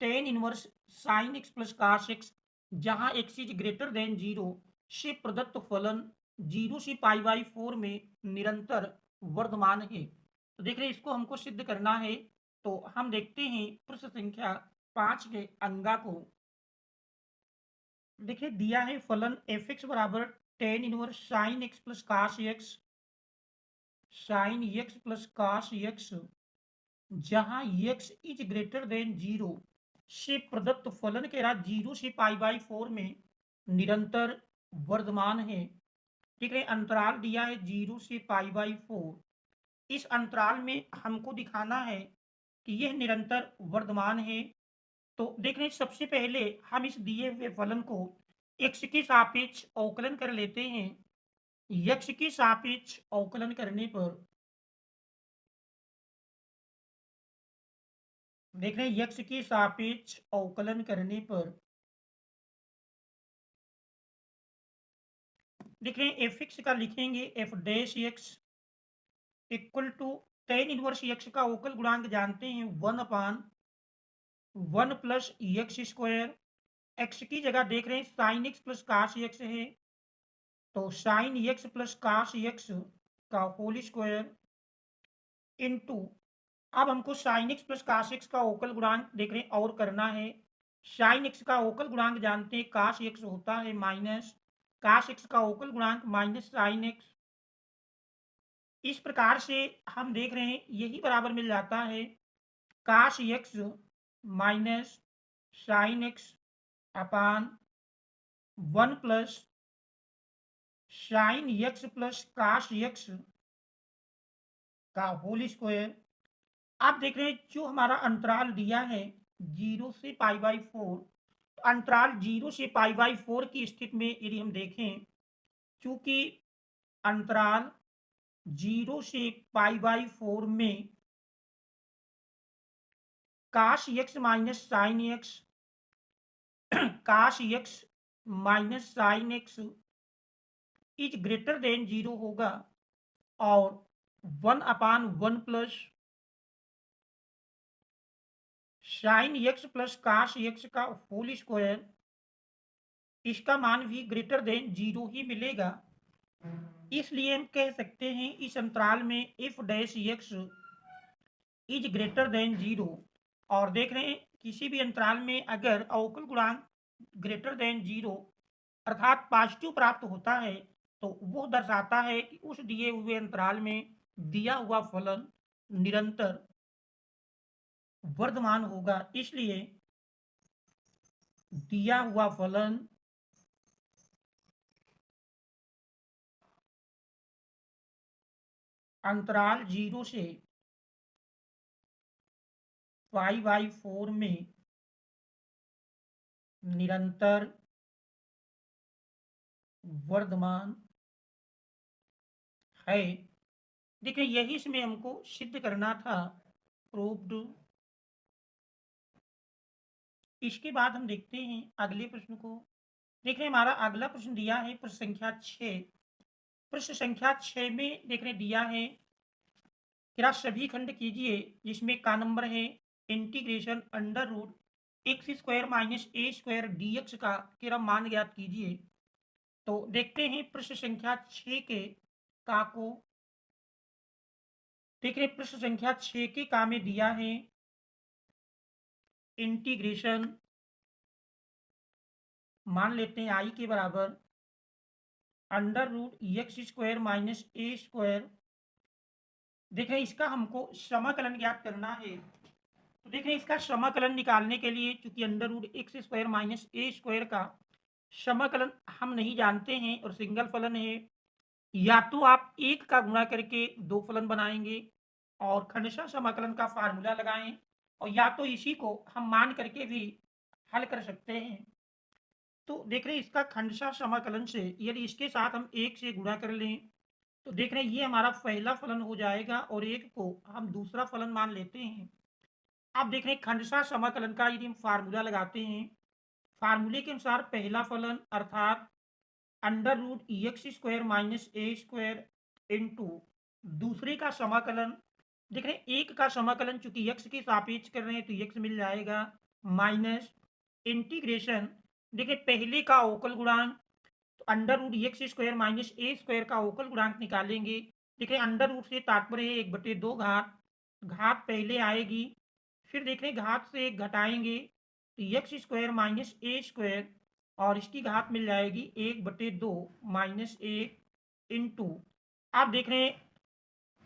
tan inverse sine x plus cos X जहाँ एक्स इज ग्रेटर देन 0 से प्रदत्त फलन 0 से π/4 में निरंतर वर्धमान है, तो देख रहे हैं इसको हमको सिद्ध करना है, तो हम देखते हैं प्रश्न संख्या 5 के अंगा को, देखिए दिया है फलन एफ एक्स बराबर tan inverse sine x plus cos X, sine x plus cos X जहां x इज ग्रेटर देन 0 से प्रदत्त फलन के रात 0 से π/4 में निरंतर वर्धमान है, ठीक है, अंतराल दिया है 0 से π/4, इस अंतराल में हमको दिखाना है कि यह निरंतर वर्धमान है, तो देख रहे हैं सबसे पहले हम इस दिए हुए फलन को x के सापेक्ष अवकलन कर लेते हैं, x के सापेक्ष अवकलन करने पर देख रहे हैं x के सापेक्ष अवकलन करने पर देख रहे हैं एफ एक्स का लिखेंगे F dash X equal to tan inverse X का अवकल गुणांक जानते हैं 1/1 प्लस x², एक्स की जगह देख रहे हैं sine x plus cos X है, तो sine x plus cos X का होल स्क्वायर इंटू, अब हमको sine x plus cos X का अवकल गुणांक देख रहे हैं और करना है, साइन एक्स का अवकल गुणांक जानते हैं कास एक्स होता है माइनस कास एक्स का अवकल गुणांक माइनस साइन एक्स, इस प्रकार से हम देख रहे हैं यही बराबर मिल जाता है काश एक्स माइनस साइन एक्स अपान 1 प्लस साइन एक्स प्लस काश एक्स का होल स्क्वायर। आप देख रहे हैं जो हमारा अंतराल दिया है 0 से π/4, तो अंतराल 0 से π/4 की स्थिति में यदि हम देखें, चूंकि अंतराल 0 से π/4 में काश x minus sign x cos x minus sine x is greater than 0 होगा, और 1/1 प्लस साइन एक्स प्लस काश एक्स का होल स्क्वायर, इसका मान भी ग्रेटर देन 0 ही मिलेगा। इसलिए हम कह सकते हैं इस अंतराल में F dash x is greater than 0। और देख रहे हैं किसी भी अंतराल में अगर अवकल गुणांक ग्रेटर देन 0 अर्थात पॉजिटिव प्राप्त होता है, तो वो दर्शाता है कि उस दिए हुए अंतराल में दिया हुआ फलन निरंतर वर्धमान होगा। इसलिए दिया हुआ फलन अंतराल 0 से π/4 में निरंतर वर्धमान है। देखिए यही इसमें हमको सिद्ध करना था, प्रूव्ड। इसके बाद हम देखते हैं अगले प्रश्न को। देख रहे हैं हमारा अगला प्रश्न दिया है प्रश्न संख्या 6। प्रश्न संख्या 6 में देख रहे दिया है कि सभी खंड कीजिए जिसमें का नंबर है integration under root x square minus ए स्क्वायर डी एक्स का किरा मान ज्ञात कीजिए। तो देखते हैं प्रश्न संख्या 6 के का को। देख रहे प्रश्न संख्या 6 के का में दिया है इंटीग्रेशन, मान लेते हैं आई के बराबर under root x square minus ए स्क्वायर। देख रहे इसका हमको समाकलन ज्ञात करना है। तो देख रहे इसका समाकलन निकालने के लिए चूंकि under root x square minus ए स्क्वायर का समाकलन हम नहीं जानते हैं और सिंगल फलन है, या तो आप एक का गुणा करके दो फलन बनाएंगे और खंडशः समाकलन का फार्मूला लगाएं, और या तो इसी को हम मान करके भी हल कर सकते हैं। तो देख रहे इसका खंडशः समाकलन से यदि इसके साथ हम एक से गुणा कर लें, तो देख रहे हैं ये हमारा पहला फलन हो जाएगा और एक को हम दूसरा फलन मान लेते हैं। अब देख रहे हैं खंडशः समाकलन का यदि हम फार्मूला लगाते हैं, फार्मूले के अनुसार पहला फलन अर्थात under root x square minus ए स्क्वायर इंटू दूसरे का समाकलन। देख रहे हैं एक का समाकलन चूंकि एक्स के सापेक्ष कर रहे हैं तो एक्स मिल जाएगा माइनस इंटीग्रेशन। देखिए पहले का अवकल गुणांक तो under root x square minus ए स्क्वायर का अवकल गुणांक निकालेंगे। देखिए अंडर रूट से तात्पर्य है 1/2 घात, घात पहले आएगी, फिर देख रहे घात से एक घटाएंगे तो एक्स स्क्वायर माइनस ए स्क्वायर और इसकी घात मिल जाएगी 1/2 माइनस 1 इंटू। आप देख रहे हैं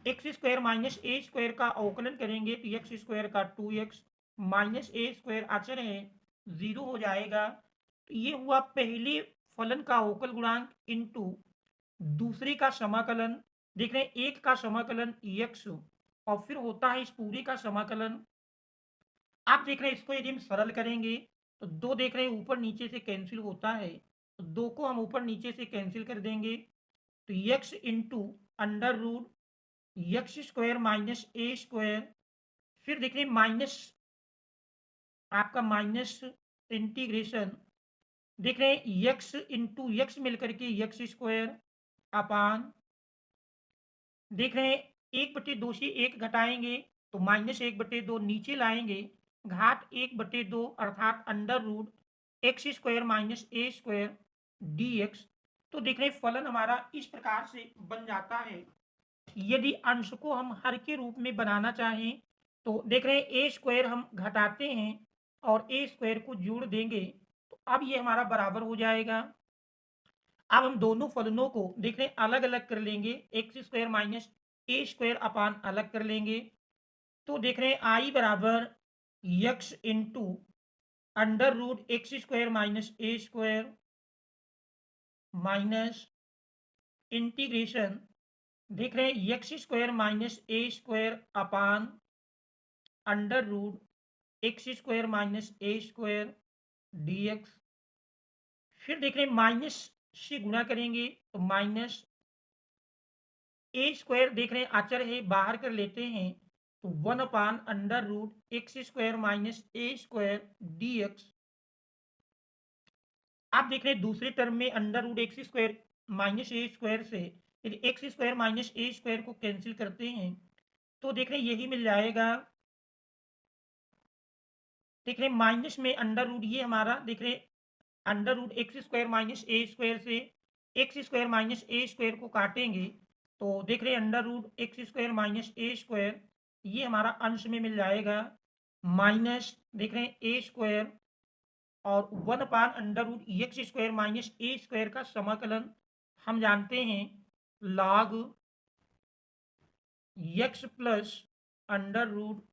एक्स स्क्वायर माइनस ए स्क्वायर का अवकलन करेंगे तो एक्स स्क्वायर का 2x माइनस ए स्क्वायर अचर है 0 हो जाएगा। तो ये हुआ पहले फलन का अवकल गुणांक इंटू दूसरे का समाकलन। देख रहे हैं एक का समाकलन x और फिर होता है इस पूरे का समाकलन। आप देख रहे हैं इसको यदि हम सरल करेंगे तो दो देख रहे हैं ऊपर नीचे से कैंसिल होता है, तो दो को हम ऊपर नीचे से कैंसिल कर देंगे तो x into under root x square minus ए स्क्वायर, फिर देख रहे हैं माइनस आपका माइनस इंटीग्रेशन। देख रहे हैं एक्स इंटू एक्स मिलकर के एक्स स्क्वायर अपान, देख रहे हैं 1/2 से एक घटाएंगे तो -1/2 नीचे लाएंगे, घात 1/2 अर्थात under root x square minus ए स्क्वायर डी एक्स। तो देख रहे हैं फलन हमारा इस प्रकार से बन जाता है। यदि अंश को हम हर के रूप में बनाना चाहें तो देख रहे हैं ए स्क्वायर हम घटाते हैं और ए स्क्वायर को जोड़ देंगे तो अब ये हमारा बराबर हो जाएगा। अब हम दोनों फलनों को देख रहे हैं अलग अलग कर लेंगे, एक्स स्क्वायर माइनस ए स्क्वायर अपान अलग कर लेंगे तो देख रहे हैं आई बराबर X into under root x square minus ए स्क्वायर माइनस इंटीग्रेशन देख रहे हैं एक्स स्क्वायर माइनस ए square upon under root x square minus ए स्क्वायर dx। फिर देख रहे हैं माइनस से गुणा करेंगे तो माइनस ए स्क्वायर देख रहे हैं अचर है बाहर कर लेते हैं तो 1 under root x square minus ए स्क्वायर dx। आप देख रहे हैं दूसरे टर्म में under root x square minus ए स्क्वायर से यदि एक्स स्क्वायर माइनस ए स्क्वायर को कैंसिल करते हैं तो देख रहे हैं यही मिल जाएगा। देख रहे हैं माइनस में अंडर रूट ये हमारा देख रहे हैं under root x square minus ए स्क्वायर से एक्स स्क्वायर माइनस ए स्क्वायर को काटेंगे तो देख रहे हैं under root x square minus ए स्क्वायर ये हमारा अंश में मिल जाएगा माइनस देख रहे हैं ए स्क्वायर और 1/अंडर रूट एक्स स्क्वायर माइनस ए स्क्वायर का समाकलन हम जानते हैं log x plus under root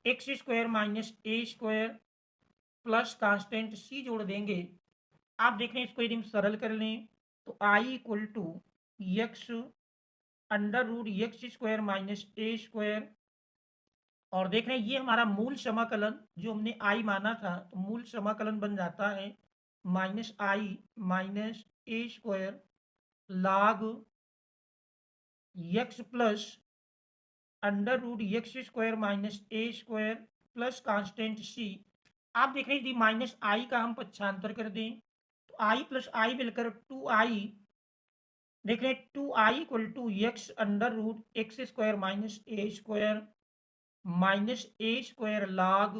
x square minus ए स्क्वायर प्लस कांस्टेंट सी जोड़ देंगे। आप देख रहे हैं इसको यदि हम सरल कर लें तो I equal to x under root x square minus A square और देख रहे हैं ये हमारा मूल समाकलन जो हमने आई माना था तो मूल समाकलन बन जाता है minus I minus A square log x plus under root x square minus A square plus constant सी। आप देख रहे हैं यदि माइनस आई का हम पक्षांतर कर दें तो आई प्लस आई मिलकर 2i देख रहे हैं 2i equal to x under root x square minus A square minus A square log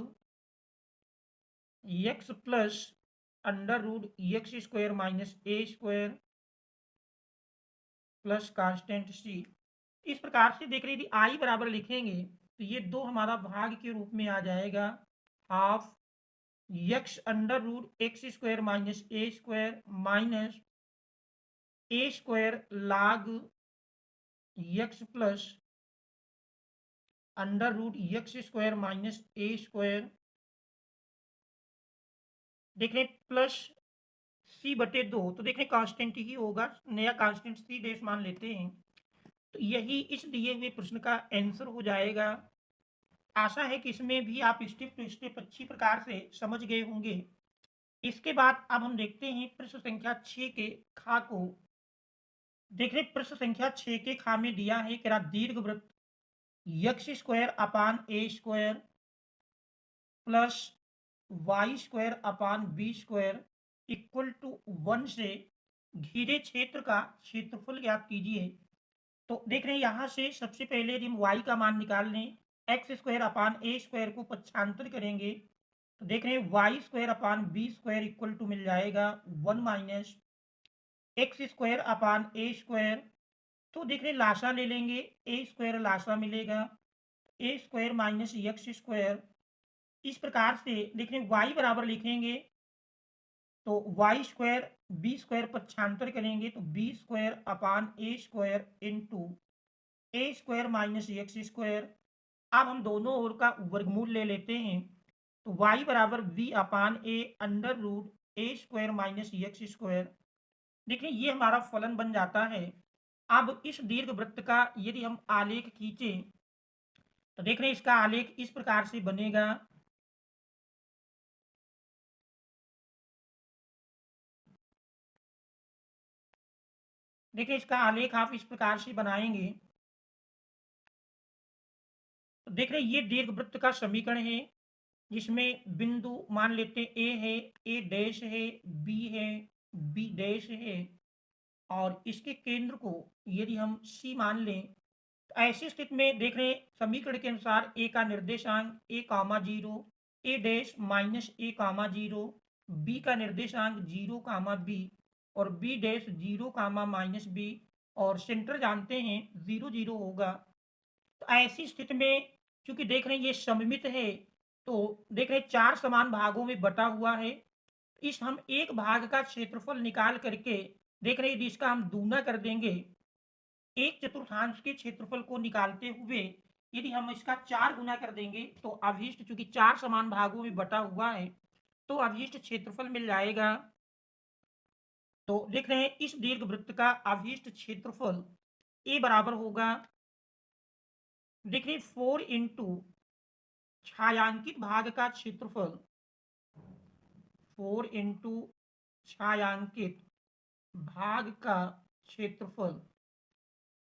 x plus under root x square minus A square plus constant c. इस प्रकार से देख रहे यदि आई बराबर लिखेंगे तो ये दो हमारा भाग के रूप में आ जाएगा half x under root x square minus ए स्क्वायर माइनस ए square log x plus under root x square minus ए स्क्वायर देख रहे प्लस सी बटे 2 तो देख रहे कांस्टेंट ही होगा नया कांस्टेंट सी डेश मान लेते हैं तो यही इस दिए हुए प्रश्न का आंसर हो जाएगा। आशा है कि इसमें भी आप स्टेप टू स्टेप अच्छी प्रकार से समझ गए होंगे। इसके बाद अब हम देखते हैं प्रश्न संख्या 6 के खा को। देख रहे प्रश्न संख्या 6 के खा में दिया है कि दीर्घ वृत्त X square upon A square plus Y square upon B square equal to 1 से घिरे क्षेत्र का क्षेत्रफल ज्ञात कीजिए। तो देख रहे हैं यहाँ से सबसे पहले यदि हम y का मान निकाल लें एक्स स्क्वायर अपान ए स्क्वायर को पक्षांतर करेंगे तो देख रहे हैं y square upon B square equal to मिल जाएगा 1 माइनस एक्स स्क्वायर अपान ए स्क्वायर। तो देख रहे हैं लाशा ले लेंगे ए स्क्वायर लाशा मिलेगा ए स्क्वायर माइनस एक्स स्क्वायर। इस प्रकार से देख रहे हैं y बराबर लिखेंगे तो वाई स्क्वायर बी स्क्वायर पक्षांतर करेंगे तो बी स्क्वायर अपान ए स्क्वायर इंटू ए स्क्वायर माइनस एक्स स्क्वायर। अब हम दोनों ओर का वर्गमूल ले लेते हैं तो y बराबर B upon a under root a square minus x square. देखिए ये हमारा फलन बन जाता है। अब इस दीर्घ वृत्त का यदि हम आलेख खींचे तो देख रहे हैं इसका आलेख इस प्रकार से बनेगा। देखिए इसका आलेख आप इस प्रकार से बनाएंगे तो देख रहे हैं ये दीर्घ वृत्त का समीकरण है जिसमें बिंदु मान लेते हैं ए है ए डैश है बी डैश है और इसके केंद्र को यदि हम सी मान लें तो ऐसी स्थिति में देख रहे हैं समीकरण के अनुसार ए का निर्देशांक A comma zero A dash minus A comma zero B का निर्देशांक 0 कामा बी और B dash 0 comma minus B और सेंटर जानते हैं 0 0 होगा। तो ऐसी स्थिति में चूंकि देख रहे हैं ये सममित है तो देख रहे हैं 4 समान भागों में बटा हुआ है। इस हम एक भाग का क्षेत्रफल निकाल करके देख रहे हैं जिसका हम दूना कर देंगे एक चतुर्थांश के क्षेत्रफल को निकालते हुए यदि हम इसका 4 गुना कर देंगे तो अवशिष्ट चूंकि 4 समान भागों में बटा हुआ है तो अवशिष्ट क्षेत्रफल मिल जाएगा तो देख रहे हैं इस दीर्घवृत्त का अभीष्ट क्षेत्रफल ए बराबर होगा, देख रहे हैं 4 इंटू छायांकित भाग का क्षेत्रफल, 4 इंटू छायांकित भाग का क्षेत्रफल।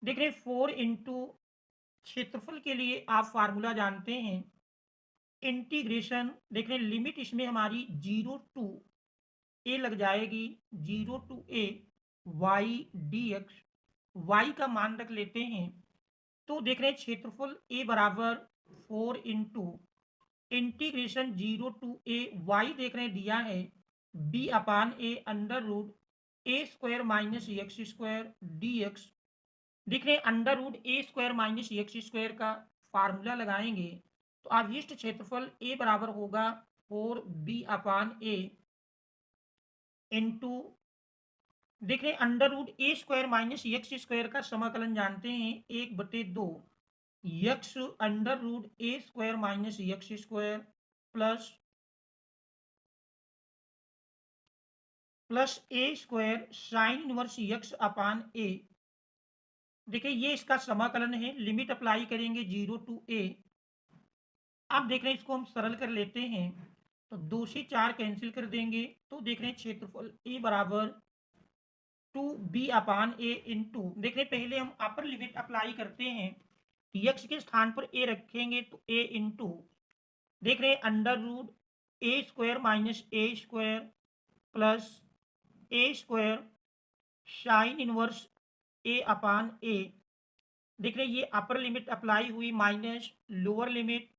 देख रहे हैं 4 इंटू क्षेत्रफल के लिए आप फार्मूला जानते हैं, इंटीग्रेशन। देख रहे हैं लिमिट इसमें हमारी 0 टू ए लग जाएगी, 0 to A Y D X, Y का मान रख लेते हैं। तो देख रहे हैं क्षेत्रफल ए बराबर 4 into integration 0 to A y देख रहे हैं दिया है b upon a under root a square minus x square D x. देख रहे हैं under root a square minus x square का फार्मूला लगाएंगे तो अभीष्ट क्षेत्रफल ए बराबर होगा 4 बी अपान ए इंटू, देख रहे हैं under root a square minus x square का समाकलन जानते हैं 1/2 x under root a square minus x square plus a square sine inverse x upon a. देखिए ये इसका समाकलन है, लिमिट अप्लाई करेंगे 0 टू ए। अब देख रहे हैं इसको हम सरल कर लेते हैं तो 2 से 4 कैंसिल कर देंगे तो देख रहे हैं क्षेत्रफल ए बराबर 2 बी अपान ए इंटू, देख रहे हैं पहले हम अपर लिमिट अप्लाई करते हैं, यक्स के स्थान पर ए रखेंगे तो ए इंटू, देख रहे हैं under root a square minus A square plus a square sine inverse ए अपान ए। देख रहे हैं ये अपर लिमिट अप्लाई हुई माइनस लोअर लिमिट,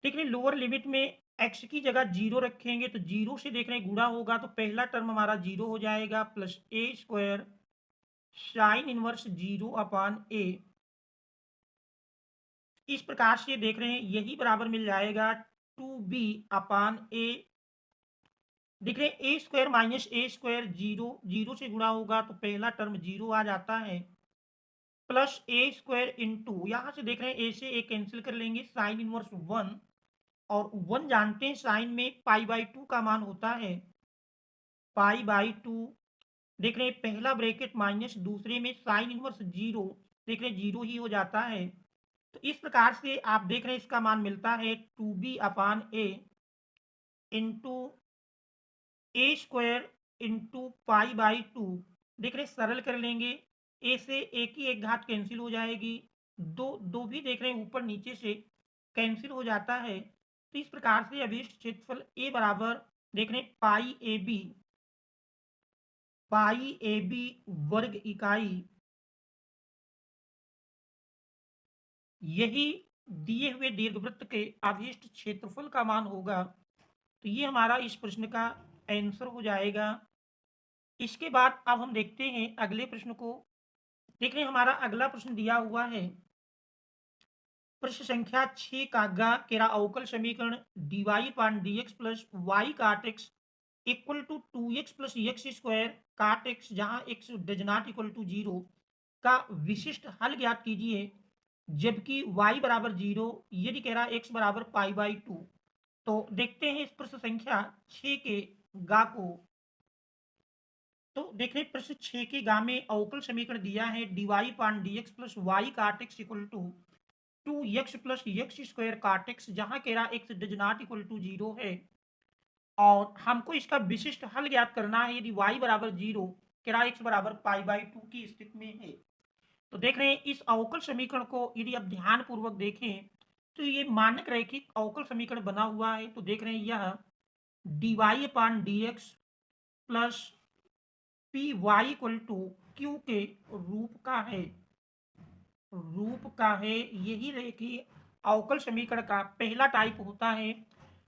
देख रहे हैं लोअर लिमिट में एक्स की जगह 0 रखेंगे तो 0 से देख रहे हैं गुणा होगा तो पहला टर्म हमारा 0 हो जाएगा plus a square sine inverse 0 अपान ए। इस प्रकार से देख रहे हैं यही बराबर मिल जाएगा 2b अपान ए। देख रहे हैं a square minus A square 0, 0 से गुणा होगा तो पहला टर्म 0 आ जाता है प्लस ए स्क्वायर इंटू, यहाँ से देख रहे हैं ए से ए कैंसिल कर लेंगे साइन इनवर्स 1, और 1 जानते हैं साइन में पाई/2 का मान होता है, पाई/2। देख रहे हैं पहला ब्रैकेट माइनस दूसरे में साइन इनवर्स 0, देख रहे हैं 0 ही हो जाता है। तो इस प्रकार से आप देख रहे हैं इसका मान मिलता है 2b अपान ए इंटू ए स्क्वायर इंटू पाई/2। देख रहे हैं सरल कर लेंगे, ए से ए की एक घात कैंसिल हो जाएगी, दो दो भी देख रहे हैं ऊपर नीचे से कैंसिल हो जाता है। तो इस प्रकार से अभीष्ट क्षेत्रफल ए बराबर देख रहे हैं पाई ए बी वर्ग इकाई, यही दिए हुए दीर्घवृत्त के अभीष्ट क्षेत्रफल का मान होगा। तो ये हमारा इस प्रश्न का आंसर हो जाएगा। इसके बाद अब हम देखते हैं अगले प्रश्न को। देख रहे हैं हमारा अगला प्रश्न दिया हुआ है, प्रश्न संख्या 6 का गा केरा अवकल समीकरण dy upon dx plus Y cot X equal to 2x plus X square cot X, जहां x does not equal to 0 का विशिष्ट हल ज्ञात कीजिए जबकि y बराबर 0 यदि कह रहा है x बराबर पाई/2। तो देखते हैं इस प्रश्न संख्या 6 के गा को। तो देख रहे हैं प्रश्न 6 के गा में अवकल समीकरण दिया है dy upon dx plus Y cot X equal to 2x plus X square cot X, जहां कह रहा x does not equal to 0 है और हमको इसका विशिष्ट हल ज्ञात करना है यदि y बराबर 0 कह रहा x बराबर पाई/2 की स्थिति में है। तो देख रहे हैं इस अवकल समीकरण को यदि आप ध्यान पूर्वक देखें तो ये मानक रैखिक अवकल समीकरण बना हुआ है। तो देख रहे हैं यह dy upon dx plus P Y equal to Q के रूप का है। यही रेखीय अवकल समीकरण का पहला टाइप होता है।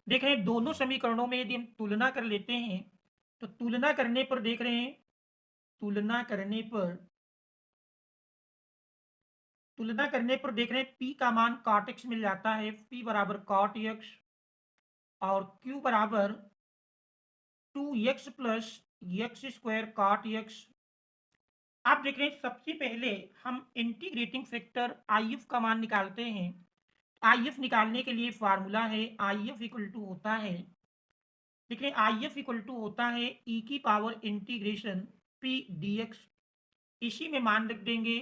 देख रहे हैं दोनों समीकरणों में यदि हम तुलना कर लेते हैं तो तुलना करने पर देख रहे हैं p का मान cot x मिल जाता है, p बराबर cot x और q बराबर 2x plus X square cot x। आप देख रहे हैं सबसे पहले हम इंटीग्रेटिंग फैक्टर IF का मान निकालते हैं। IF निकालने के लिए फार्मूला है IF इक्वल टू होता है देखिए आई एफ इक्वल टू होता है ई की power integration P D x, इसी में मान रख देंगे।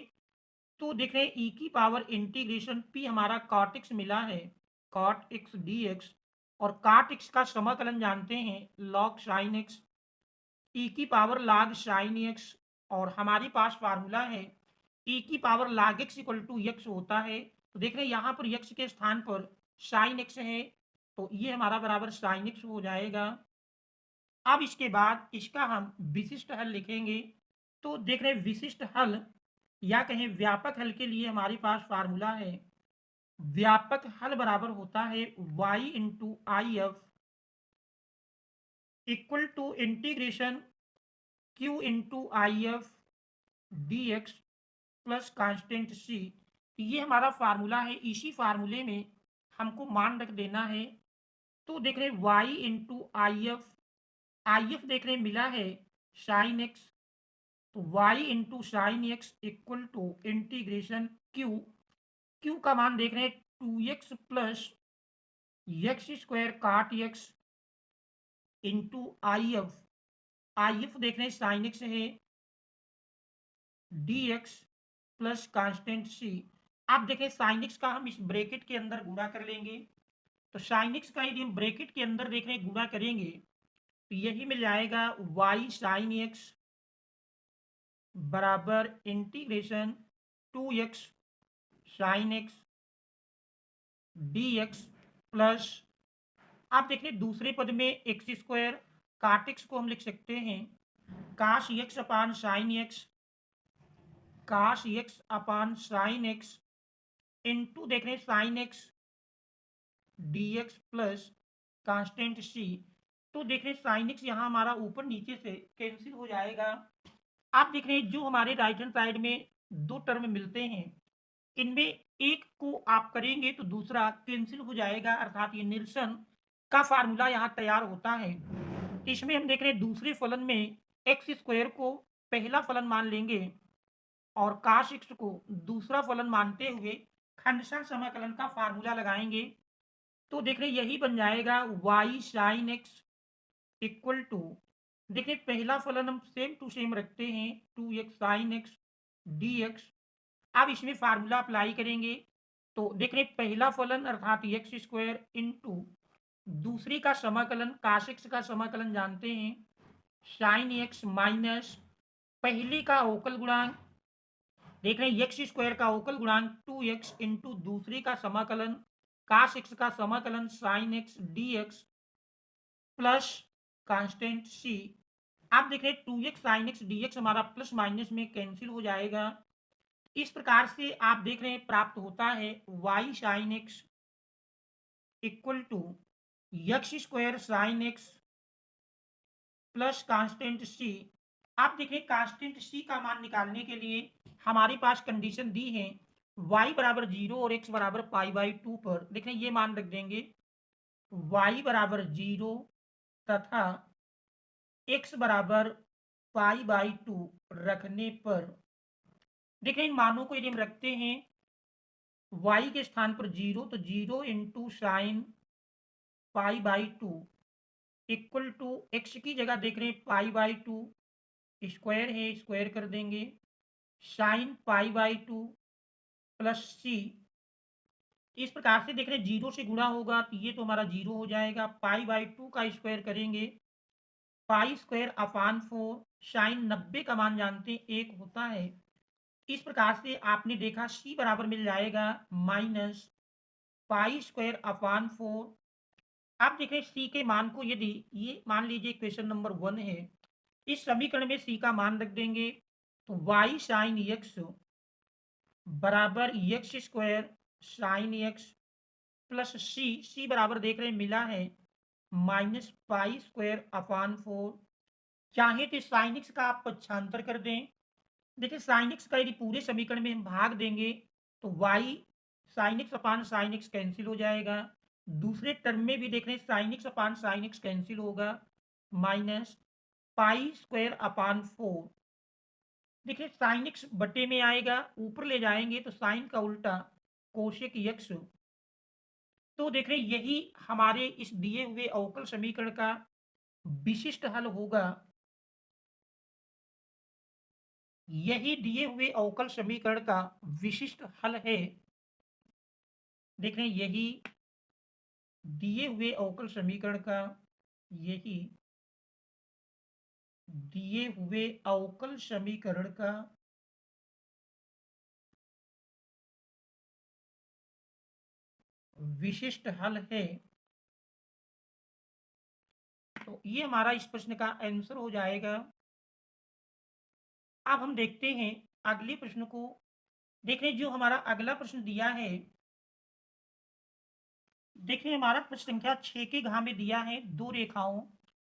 तो देख रहे हैं ई की पावर इंटीग्रेशन पी हमारा कॉट एक्स मिला है, कॉट एक्स डी एक्स, और कॉट एक्स का समाकलन जानते हैं लॉग साइन एक्स, ई की पावर log साइन एक्स, और हमारे पास फार्मूला है ई की power log X equal to X होता है। तो देख रहे हैं यहाँ पर एक्स के स्थान पर साइन एक्स है, तो ये हमारा बराबर साइन एक्स हो जाएगा। अब इसके बाद इसका हम विशिष्ट हल लिखेंगे। तो देख रहे हैं विशिष्ट हल या कहें व्यापक हल के लिए हमारे पास फार्मूला है, व्यापक हल बराबर होता है y into I F equal to integration q into I F d x plus constant c. ये हमारा फार्मूला है, इसी फार्मूले में हमको मान रख देना है। तो देख रहे हैं y इंटू आई एफ देख रहे हैं मिला है साइन एक्स, तो y into sine x equal to integration Q का मान देख रहे हैं 2x plus X square cot X into I F देख रहे हैं साइन एक्स है डी एक्स प्लस कांस्टेंट सी। आप देखें साइन एक्स का हम इस ब्रैकेट के अंदर गुणा कर लेंगे, तो साइन एक्स का यदि हम ब्रैकेट के अंदर देख रहे हैं गुणा करेंगे तो यही मिल जाएगा y साइन एक्स बराबर integration 2x sine x d x plus, आप देख रहे दूसरे पद में एक्स स्क्वायर काट एक्स को हम लिख सकते हैं cos x upon sine x, cos x upon sine x into देख रहे हैं sine x d x plus constant c. तो देख रहे हैं साइन एक्स यहाँ हमारा ऊपर नीचे से कैंसिल हो जाएगा। आप देख रहे हैं जो हमारे राइट हैंड साइड में दो टर्म मिलते हैं, इनमें एक को आप करेंगे तो दूसरा कैंसिल हो जाएगा, अर्थात ये निरसन का फार्मूला यहाँ तैयार होता है। इसमें हम देख रहे हैं दूसरे फलन में एक्स स्क्वायर को पहला फलन मान लेंगे और काश एक्स को दूसरा फलन मानते हुए खंडशः समाकलन का फार्मूला लगाएंगे। तो देख रहे यही बन जाएगा y sine x equal to, देखिए पहला फलन हम सेम टू सेम रखते हैं 2x sine x d x. अब इसमें फार्मूला अप्लाई करेंगे तो देख रहे पहला फलन अर्थात एक्स स्क्वायर इंटू दूसरी का समाकलन काश एक्स का समाकलन जानते हैं साइन एक्स माइनस पहली का अवकल गुणांक, देख रहे हैं एक्स स्क्वायर का अवकल गुणांक 2x इंटू दूसरी का समाकलन काश एक्स का समाकलन sine x d x plus constant सी। आप देख रहे हैं 2x sine x d x हमारा प्लस माइनस में कैंसिल हो जाएगा। इस प्रकार से आप देख रहे हैं प्राप्त होता है y sine x equal to x square sine x plus constant सी। आप देखें कांस्टेंट सी का मान निकालने के लिए हमारे पास कंडीशन दी है y बराबर 0 और x बराबर पाई बाई 2 पर, देख रहे ये मान रख देंगे y बराबर 0 तथा x बराबर पाई बाई 2 रखने पर, देखें इन मानों को यदि हम रखते हैं y के स्थान पर 0 तो 0 into sine pi by 2 equal to X की जगह देख रहे हैं पाई बाई 2 स्क्वायर है स्क्वायर कर देंगे sine pi by 2 plus C. इस प्रकार से देख रहे हैं जीरो से गुणा होगा तो ये तो हमारा जीरो हो जाएगा, पाई बाई 2 का स्क्वायर करेंगे पाई स्क्वायर अपान 4, साइन 90 का मान जानते हैं 1 होता है। इस प्रकार से आपने देखा सी बराबर मिल जाएगा माइनस पाई स्क्वायर अपान 4। आप देख रहे हैं सी के मान को यदि ये मान लीजिए क्वेश्चन नंबर 1 है, इस समीकरण में सी का मान रख देंगे तो y साइन एक्स बराबर x square sine x plus c बराबर देख रहे हैं मिला है माइनस पाई स्क्वायर अपान 4। चाहे तो साइन एक्स का आप पक्षांतर कर दें, देखिए साइन एक्स का यदि पूरे समीकरण में हम भाग देंगे तो y sine x upon sine x cancel हो जाएगा, दूसरे टर्म में भी देख रहे हैं sine x upon sine x cancel होगा माइनस पाई स्क्वायर अपान 4। देखिए साइन एक्स बटे में आएगा ऊपर ले जाएंगे तो साइन का उल्टा कोशेक यक्स। तो देख रहे हैं यही हमारे इस दिए हुए अवकल समीकरण का विशिष्ट हल होगा, यही दिए हुए अवकल समीकरण का विशिष्ट हल है। देख रहे हैं, यही दिए हुए अवकल समीकरण का, यही दिए हुए अवकल समीकरण का विशिष्ट हल है। तो ये हमारा इस प्रश्न का आंसर हो जाएगा। अब हम देखते हैं अगले प्रश्न को। देख रहे हैं, जो हमारा अगला प्रश्न दिया है, देखिए हमारा प्रश्न संख्या 6 के घ में दिया है दो रेखाओं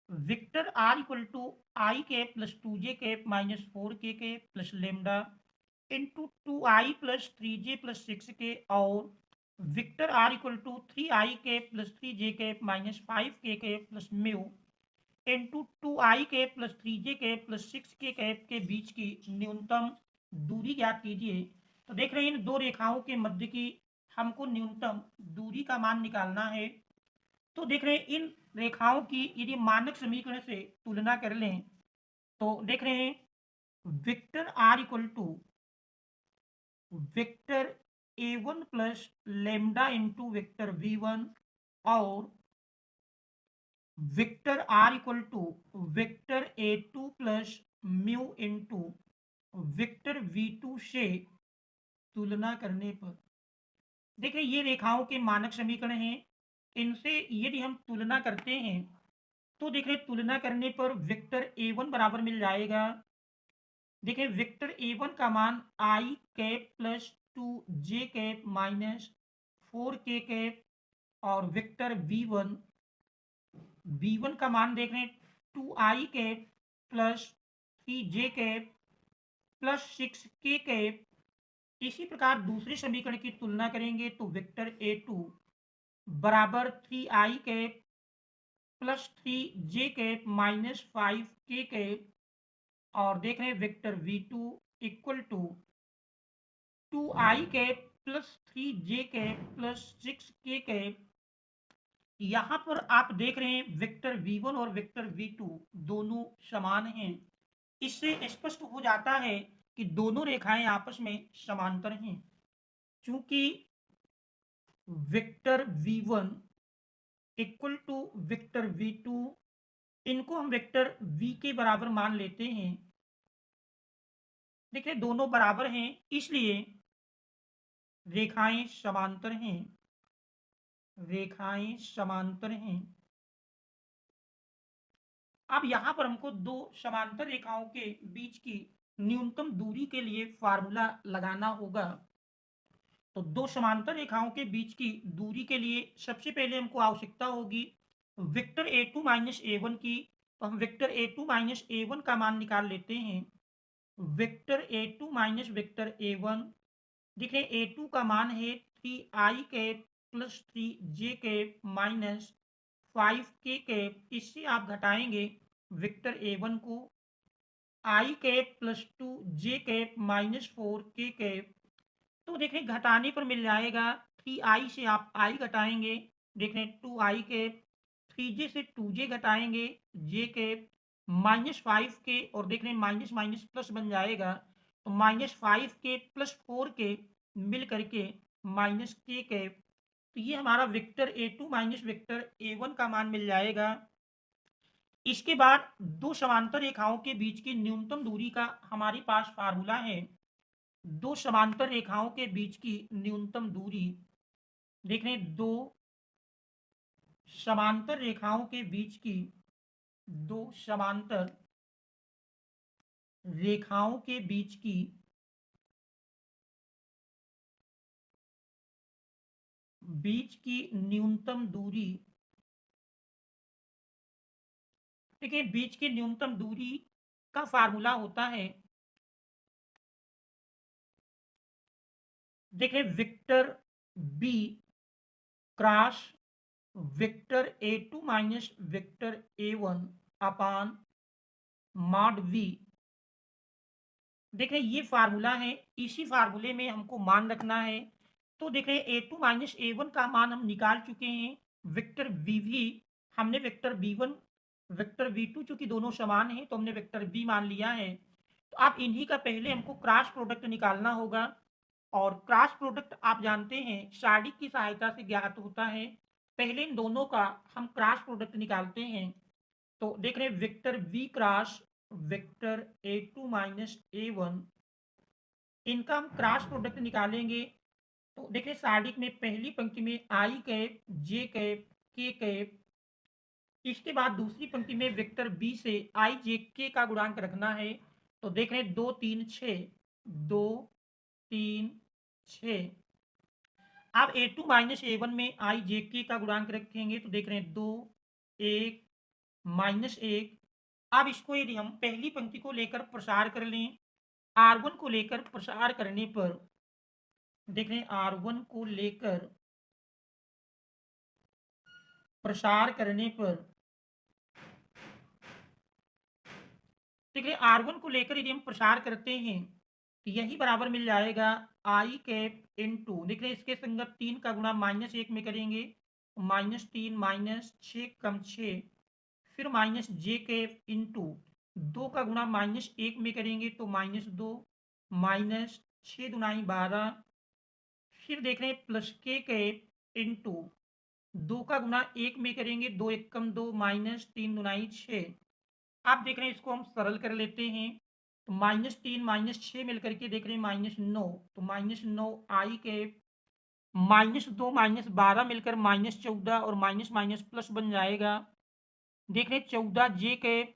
vector r equal to I cap plus two J cap minus four के cap plus lambda into two i plus three j plus six k, और vector r equal to three I cap plus three J cap minus five के cap plus mu into two आई cap plus three जे cap plus six के cap के बीच की न्यूनतम दूरी ज्ञात कीजिए। तो देख रहे हैं, इन दो रेखाओं के मध्य की हमको न्यूनतम दूरी का मान निकालना है। तो देख रहे हैं, इन रेखाओं की यदि मानक समीकरण से तुलना कर लें तो देख रहे हैं vector r equal to vector A one plus lambda into vector we one, और vector r equal to vector A two plus mu into vector we two से तुलना करने पर देखिए ये रेखाओं के मानक समीकरण हैं। इनसे यदि हम तुलना करते हैं तो देखिए तुलना करने पर विक्टर ए वन बराबर मिल जाएगा। देखिए विक्टर ए वन का मान I cap plus two J cap minus four के कैप, और विक्टर वी वन का मान देख रहे हैं टू आई कैप प्लस थ्री जे कैप प्लस सिक्स के कैप। इसी प्रकार दूसरे समीकरण की तुलना करेंगे तो विक्टर ए टू बराबर थ्री आई कैप प्लस थ्री जे कैप माइनस फाइव के कैप, और देख रहे हैं vector we two equal to two I cap plus three J cap plus six के कैप। यहाँ पर आप देख रहे हैं विक्टर वी वन और विक्टर वी टू दोनों समान हैं। इससे स्पष्ट हो जाता है कि दोनों रेखाएं आपस में समांतर हैं। चूंकि vector we one equal to vector we two, इनको हम वेक्टर वी के बराबर मान लेते हैं। देखिए दोनों बराबर हैं, इसलिए रेखाएं समांतर हैं, रेखाएं समांतर हैं। अब यहां पर हमको दो समांतर रेखाओं के बीच की न्यूनतम दूरी के लिए फार्मूला लगाना होगा। तो दो समांतर रेखाओं के बीच की दूरी के लिए सबसे पहले हमको आवश्यकता होगी vector A two minus A one की। तो हम vector A two minus A one का मान निकाल लेते हैं। विक्टर ए टू माइनस विक्टर ए वन, देखिए ए टू का मान है थ्री आई कैप प्लस थ्री जे कैप माइनस फाइव के कैप। इससे आप घटाएंगे विक्टर ए वन को I cap plus two J cap minus four के कैप। तो देखें घटाने पर मिल जाएगा थ्री आई से आप आई घटाएंगे, देखें टू आई कैप, थ्री जे से टू जे घटाएंगे जे कैप माइनस फाइव के, और देख रहे हैं माइनस माइनस प्लस बन जाएगा तो minus five K plus four K मिल करके माइनस के कैप। तो ये हमारा विक्टर ए टू माइनस विक्टर ए वन का मान मिल जाएगा। इसके बाद दो समांतर रेखाओं के बीच की न्यूनतम दूरी का हमारे पास फार्मूला है। दो समांतर रेखाओं के बीच की न्यूनतम दूरी, देख रहे हैं दो समांतर रेखाओं के बीच की, दो समांतर रेखाओं के बीच की न्यूनतम दूरी, देखिए बीच की न्यूनतम दूरी का फार्मूला होता है, देखिए विक्टर बी क्रॉस विक्टर ए टू माइनस विक्टर ए वन अपान मॉड वी। देख रहे ये फार्मूला है, इसी फार्मूले में हमको मान रखना है। तो देख रहे ए टू माइनस ए वन का मान हम निकाल चुके हैं, विक्टर वी भी हमने Victor B one vector v2 चूंकि दोनों समान है तो हमने वेक्टर v मान लिया है। तो आप इन्हीं का पहले हमको क्रॉस प्रोडक्ट निकालना होगा, और क्रॉस प्रोडक्ट आप जानते हैं सारणिक की सहायता से ज्ञात होता है। पहले इन दोनों का हम क्रॉस प्रोडक्ट निकालते हैं। तो देख रहे हैं vector v cross vector a2 minus a1, इनका हम क्रॉस प्रोडक्ट निकालेंगे। तो देखिए सारणिक में पहली पंक्ति में आई कैप जे कैप के कैप, इसके बाद दूसरी पंक्ति में वेक्टर बी से आई जे के का गुणांक रखना है। तो देख रहे हैं 2 3 6, 2 3 6। अब a2 माइनस a1 में आई जे के का गुणांक रखेंगे तो देख रहे हैं 2 1 माइनस 1। अब इसको यदि हम पहली पंक्ति को लेकर प्रसार कर लें, r1 को लेकर प्रसार करने पर देख रहे हैं r1 को लेकर प्रसार करने पर ठीक है, R1 को लेकर यदि हम प्रसार करते हैं तो यही बराबर मिल जाएगा आई कैप इन 2। देख रहे हैं इसके संगत 3 का गुणा -1 में करेंगे, -3 -6 कम 6, फिर माइनस जे कैप इन 2 का गुणा -1 में करेंगे तो -2, -6 दुनाई 12, फिर देख रहे हैं प्लस के कैप इन 2 का गुणा 1 में करेंगे, 2 1 कम 2, -3 दुनाई 6। आप देख रहे हैं इसको हम सरल कर लेते हैं। तो -3 -6 मिलकर के देख रहे हैं -9, तो -9 आई कैप, -2 -12 मिलकर -14 और माइनस माइनस प्लस बन जाएगा। देख रहे हैं 14 जे कैप,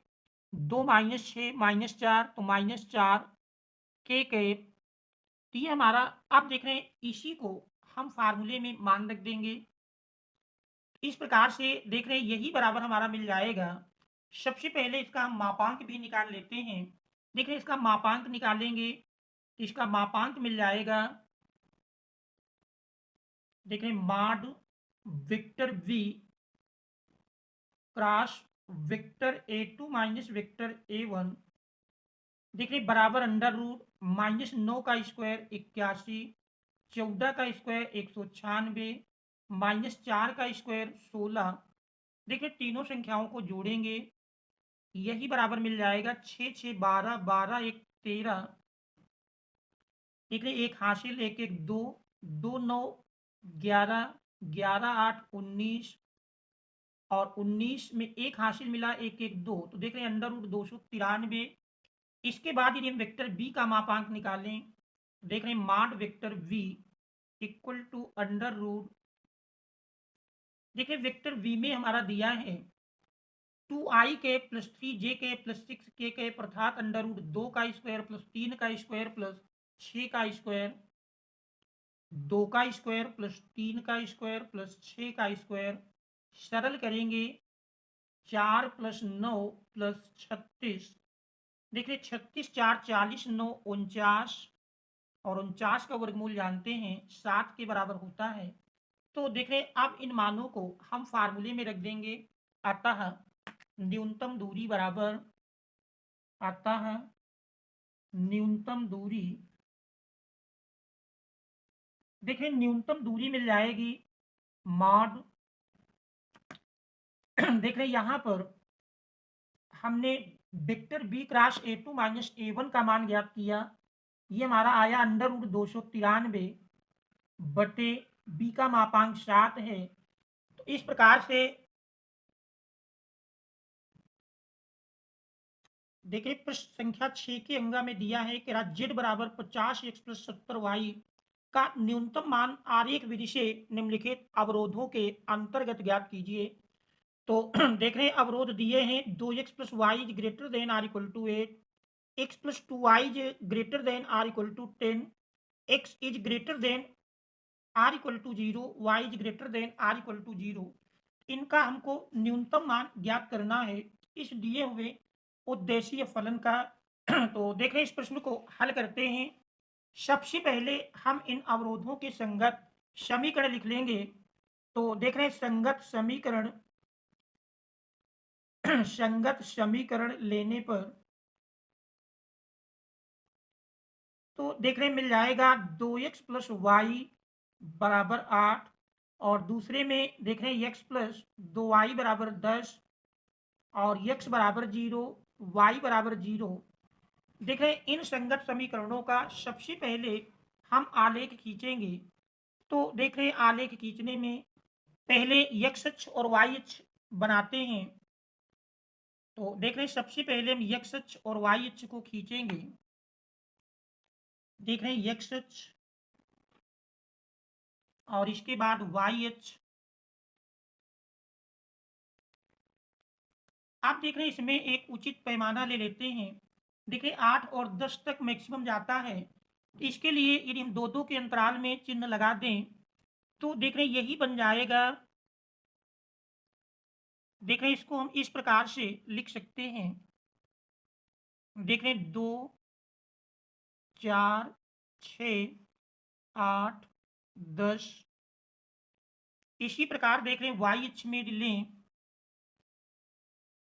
2 -6 -4 तो -4 के कैप। तो ये हमारा, आप देख रहे हैं इसी को हम फार्मूले में मान रख देंगे। इस प्रकार से देख रहे हैं यही बराबर हमारा मिल जाएगा। सबसे पहले इसका हम मापांक भी निकाल लेते हैं। देख रहे हैं इसका मापांक निकालेंगे तो इसका मापांक मिल जाएगा, देख रहे हैं mod vector v cross vector a2 minus vector a1, देख रहे बराबर अंडर रूट -9 का स्क्वायर 81, 14 का स्क्वायर 196, -4 का स्क्वायर 16। देखिए तीनों संख्याओं को जोड़ेंगे, यही बराबर मिल जाएगा 6 6 12, 12 1 13। देख रहे एक हासिल 1 1 2, 2 9 11, 11 8 19, और 19 में एक हासिल मिला 1 1 2, तो देख रहे हैं अंडर रूट 293। इसके बाद यदि हम वेक्टर बी का मापांक निकालें, देख रहे हैं mod vector v equal to under root, देखिए वेक्टर v में हमारा दिया है 2i के प्लस 3j के प्लस 6k के, अर्थात अंडर रूट 2 का स्क्वायर प्लस 3 का स्क्वायर प्लस 6 का स्क्वायर, 2 का स्क्वायर प्लस 3 का स्क्वायर प्लस 6 का स्क्वायर, सरल करेंगे 4 प्लस 9 प्लस 36। देखिए 36 4 40, 9 49, और 49 का वर्गमूल जानते हैं 7 के बराबर होता है। तो देख रहे अब इन मानों को हम फार्मूले में रख देंगे। अतः न्यूनतम दूरी बराबर, अतः न्यूनतम दूरी, देखिए न्यूनतम दूरी मिल जाएगी मॉड देख रहे यहाँ पर हमने vector B cross a2 minus a1 का मान ज्ञात किया, ये हमारा आया अंडर रूट 293 बटे बी का मापांक 7 है। तो इस प्रकार से देखिए प्रश्न संख्या 6 के अंगा में दिया है कि z बराबर 50x प्लस 70y का न्यूनतम मान आरेख विधि से निम्नलिखित अवरोधों के अंतर्गत ज्ञात कीजिए। तो देख रहे हैं अवरोध दिए हैं 2x plus Y is greater than or equal to 8, x plus 2y is greater than or equal to 10, x is greater than or equal to 0, y is greater than or equal to 0। इनका हमको न्यूनतम मान ज्ञात करना है इस दिए हुए उद्देशीय फलन का। तो देख रहे हैं इस प्रश्न को हल करते हैं। सबसे पहले हम इन अवरोधों के संगत समीकरण लिख लेंगे। तो देख रहे हैं संगत समीकरण संगत समीकरण लेने पर तो देख रहे हैं मिल जाएगा 2x प्लस वाई बराबर 8, और दूसरे में देख रहे हैं x प्लस 2y बराबर 10, और x बराबर 0, y बराबर 0। देख रहे हैं इन संगत समीकरणों का सबसे पहले हम आलेख खींचेंगे। तो देख रहे हैं आलेख खींचने में पहले x अक्ष और y अक्ष बनाते हैं। तो देख रहे हैं सबसे पहले हम x अक्ष और y अक्ष को खींचेंगे। देख रहे हैं x अक्ष और इसके बाद y अक्ष। आप देख रहे हैं इसमें एक उचित पैमाना ले लेते हैं। देखिए 8 और 10 तक मैक्सिमम जाता है। इसके लिए यदि हम दो दो के अंतराल में चिन्ह लगा दें तो देख रहे हैं यही बन जाएगा। देख रहे हैं इसको हम इस प्रकार से लिख सकते हैं। देख रहे हैं 2, 4, 6, 8, 10। इसी प्रकार देख रहे हैं y अक्ष में लें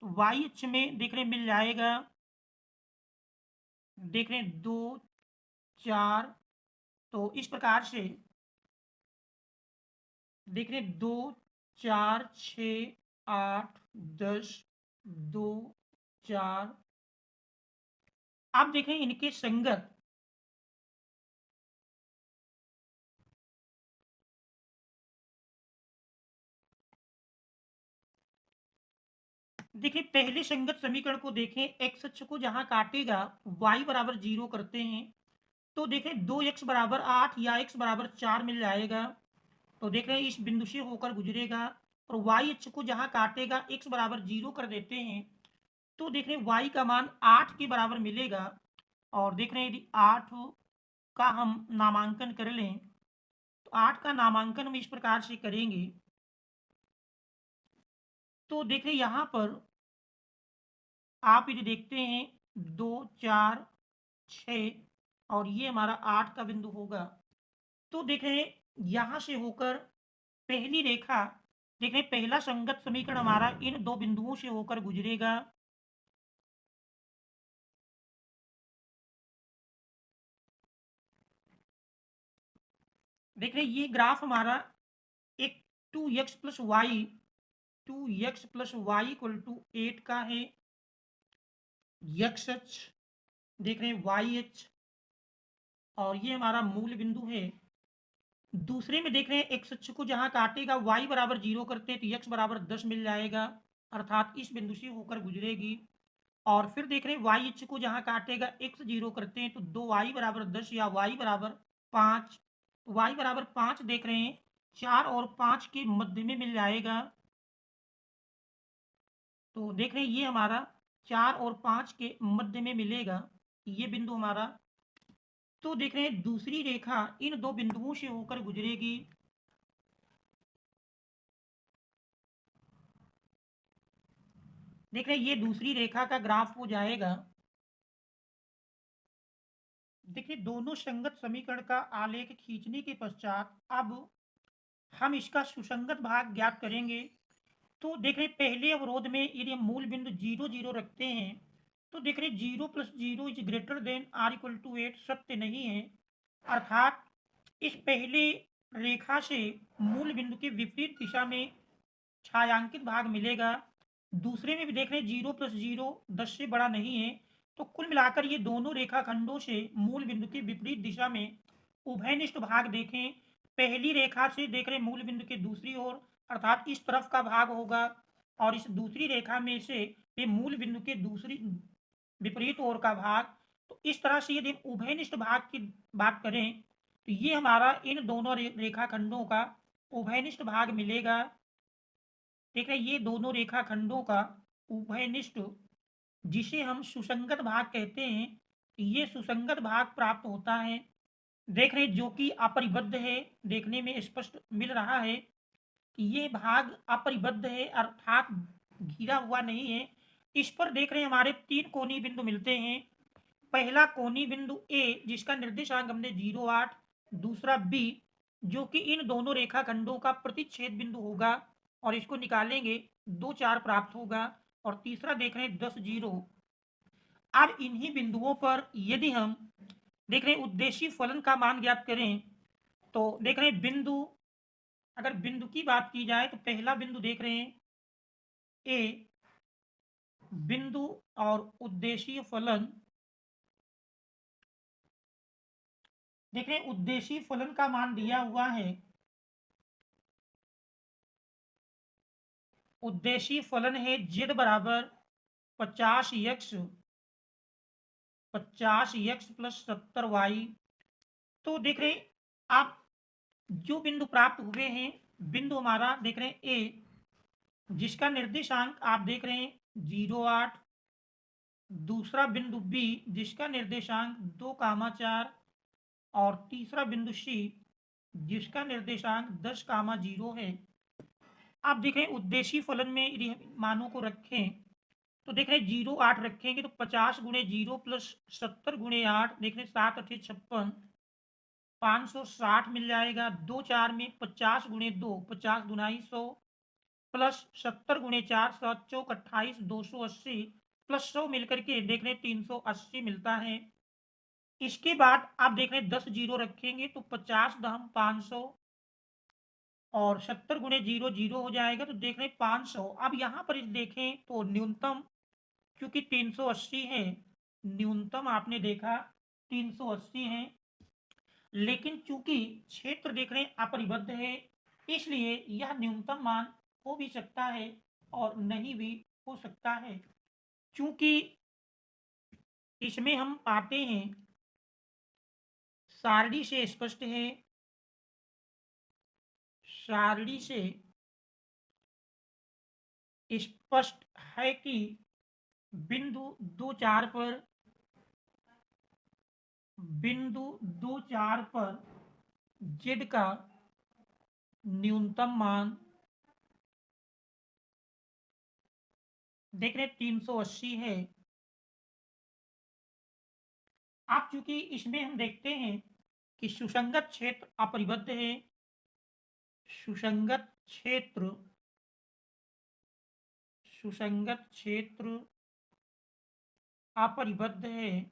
तो y अक्ष में देख रहे हैं मिल जाएगा। देख रहे हैं 2, 4। तो इस प्रकार से देख रहे हैं 2, 4, 6, 8, 10, 2, 4। आप देख रहे हैं इनके संगत देखिए पहले संगत समीकरण को देखें, एक्स अक्ष को जहां काटेगा y बराबर 0 करते हैं तो देखें 2x बराबर 8 या x बराबर 4 मिल जाएगा। तो देख रहे हैं इस बिंदु से होकर गुजरेगा और y अक्ष को जहां काटेगा x बराबर 0 कर देते हैं तो देख रहे हैं y का मान 8 के बराबर मिलेगा। और देख रहे हैं यदि 8 का हम नामांकन कर लें तो 8 का नामांकन हम इस प्रकार से करेंगे। तो देख रहे हैं यहाँ पर आप यदि देखते हैं 2, 4, 6 और ये हमारा 8 का बिंदु होगा। तो देख रहे हैं यहाँ से होकर पहली रेखा देख रहे हैं पहला संगत समीकरण हमारा इन दो बिंदुओं से होकर गुजरेगा। देख रहे हैं ये ग्राफ हमारा एक 2x plus Y 2x plus Y equal to 8 का है। x अक्ष देख रहे हैं y अक्ष और ये हमारा मूल बिंदु है। दूसरे में देख रहे हैं एक्स अक्ष को जहां काटेगा y बराबर 0 करते हैं तो x बराबर 10 मिल जाएगा, अर्थात इस बिंदु से होकर गुजरेगी। और फिर देख रहे हैं y अक्ष को जहां काटेगा x 0 करते हैं तो 2y बराबर 10 या y बराबर 5। y बराबर 5 देख रहे हैं 4 और 5 के मध्य में मिल जाएगा। तो देख रहे हैं ये हमारा 4 और 5 के मध्य में मिलेगा, ये बिंदु हमारा। तो देख रहे हैं दूसरी रेखा इन दो बिंदुओं से होकर गुजरेगी। देख रहे हैं ये दूसरी रेखा का ग्राफ हो जाएगा। देखिए दोनों संगत समीकरण का आलेख खींचने के पश्चात अब हम इसका सुसंगत भाग ज्ञात करेंगे। तो देख रहे हैं पहले अवरोध में यदि हम मूल बिंदु 0, 0 रखते हैं तो देख रहे हैं 0 plus 0 is greater than or equal to 8 सत्य नहीं है, अर्थात इस पहले रेखा से मूल बिंदु के विपरीत दिशा में छायांकित भाग मिलेगा। दूसरे में भी देख रहे हैं 0 प्लस 0 10 से बड़ा नहीं है। तो कुल मिलाकर ये दोनों रेखाखंडों से मूल बिंदु के विपरीत दिशा में उभयनिष्ठ भाग देखें। पहली रेखा से देख रहे हैं मूल बिंदु के दूसरी ओर, अर्थात इस तरफ का भाग होगा और इस दूसरी रेखा में से ये मूल बिंदु के दूसरी विपरीत ओर का भाग। तो इस तरह से यदि उभयनिष्ठ भाग की बात करें तो ये हमारा इन दोनों रेखाखंडों का उभयनिष्ठ भाग मिलेगा। ठीक है, ये दोनों रेखाखंडों का उभयनिष्ठ जिसे हम सुसंगत भाग कहते हैं, ये सुसंगत भाग प्राप्त होता है। देख रहे हैं जो कि अपरिबद्ध है, देखने में स्पष्ट मिल रहा है कि ये भाग अपरिबद्ध है, अर्थात घिरा हुआ नहीं है। इस पर देख रहे हैं हमारे तीन कोणीय बिंदु मिलते हैं। पहला कोणीय बिंदु ए जिसका निर्देशांक हमने 0, 8, दूसरा बी जो कि इन दोनों रेखाखंडों का प्रतिच्छेद बिंदु होगा और इसको निकालेंगे 2, 4 प्राप्त होगा। और तीसरा देख रहे हैं 10, 0। अब इन्हीं बिंदुओं पर यदि हम देख रहे हैं उद्देश्य फलन का मान ज्ञात करें तो देख रहे हैं बिंदु, अगर बिंदु की बात की जाए तो पहला बिंदु देख रहे हैं ए बिंदु और उद्देशीय फलन, देख रहे हैं उद्देशीय फलन का मान दिया हुआ है, उद्देशीय फलन है z बराबर 50x, 50x प्लस 70y। तो देख रहे हैं आप जो बिंदु प्राप्त हुए हैं, बिंदु हमारा देख रहे हैं ए, जिसका निर्देशांक आप देख रहे हैं 0,8, दूसरा बिंदु बी जिसका निर्देशांक 2,4 और तीसरा बिंदु सी जिसका निर्देशांक 10,0 है। आप देख रहे हैं उद्देशीय फलन में यदि हम मानों को रखें तो देख रहे हैं 0,8 रखेंगे तो 50 गुणे 0 प्लस 70 गुणे 8, देख रहे हैं 7 8 56, 560 मिल जाएगा। 2 4 में 50 गुणे 2 50 दुनाई 100 प्लस 70 गुणे 4 7 चौक 28 280 प्लस 100 मिलकर के देख रहे हैं 380 मिलता है। इसके बाद आप देख रहे हैं 10 जीरो रखेंगे तो 50 दहम 500 और 70 गुणे 0 0 हो जाएगा तो देख रहे हैं 500। अब यहाँ पर देखें तो न्यूनतम क्योंकि 380 है, न्यूनतम आपने देखा 380 है, लेकिन चूंकि क्षेत्र देख रहे हैं अपरिबद्ध है, इसलिए यह न्यूनतम मान हो भी सकता है और नहीं भी हो सकता है। चूंकि इसमें हम पाते हैं सारणी से स्पष्ट है, सारणी से स्पष्ट है कि बिंदु 2 4 पर, बिंदु 2 4 पर z का न्यूनतम मान देख रहे 380 है। आप चूंकि इसमें हम देखते हैं कि सुसंगत क्षेत्र अपरिबद्ध है, सुसंगत क्षेत्र, सुसंगत क्षेत्र अपरिबद्ध है,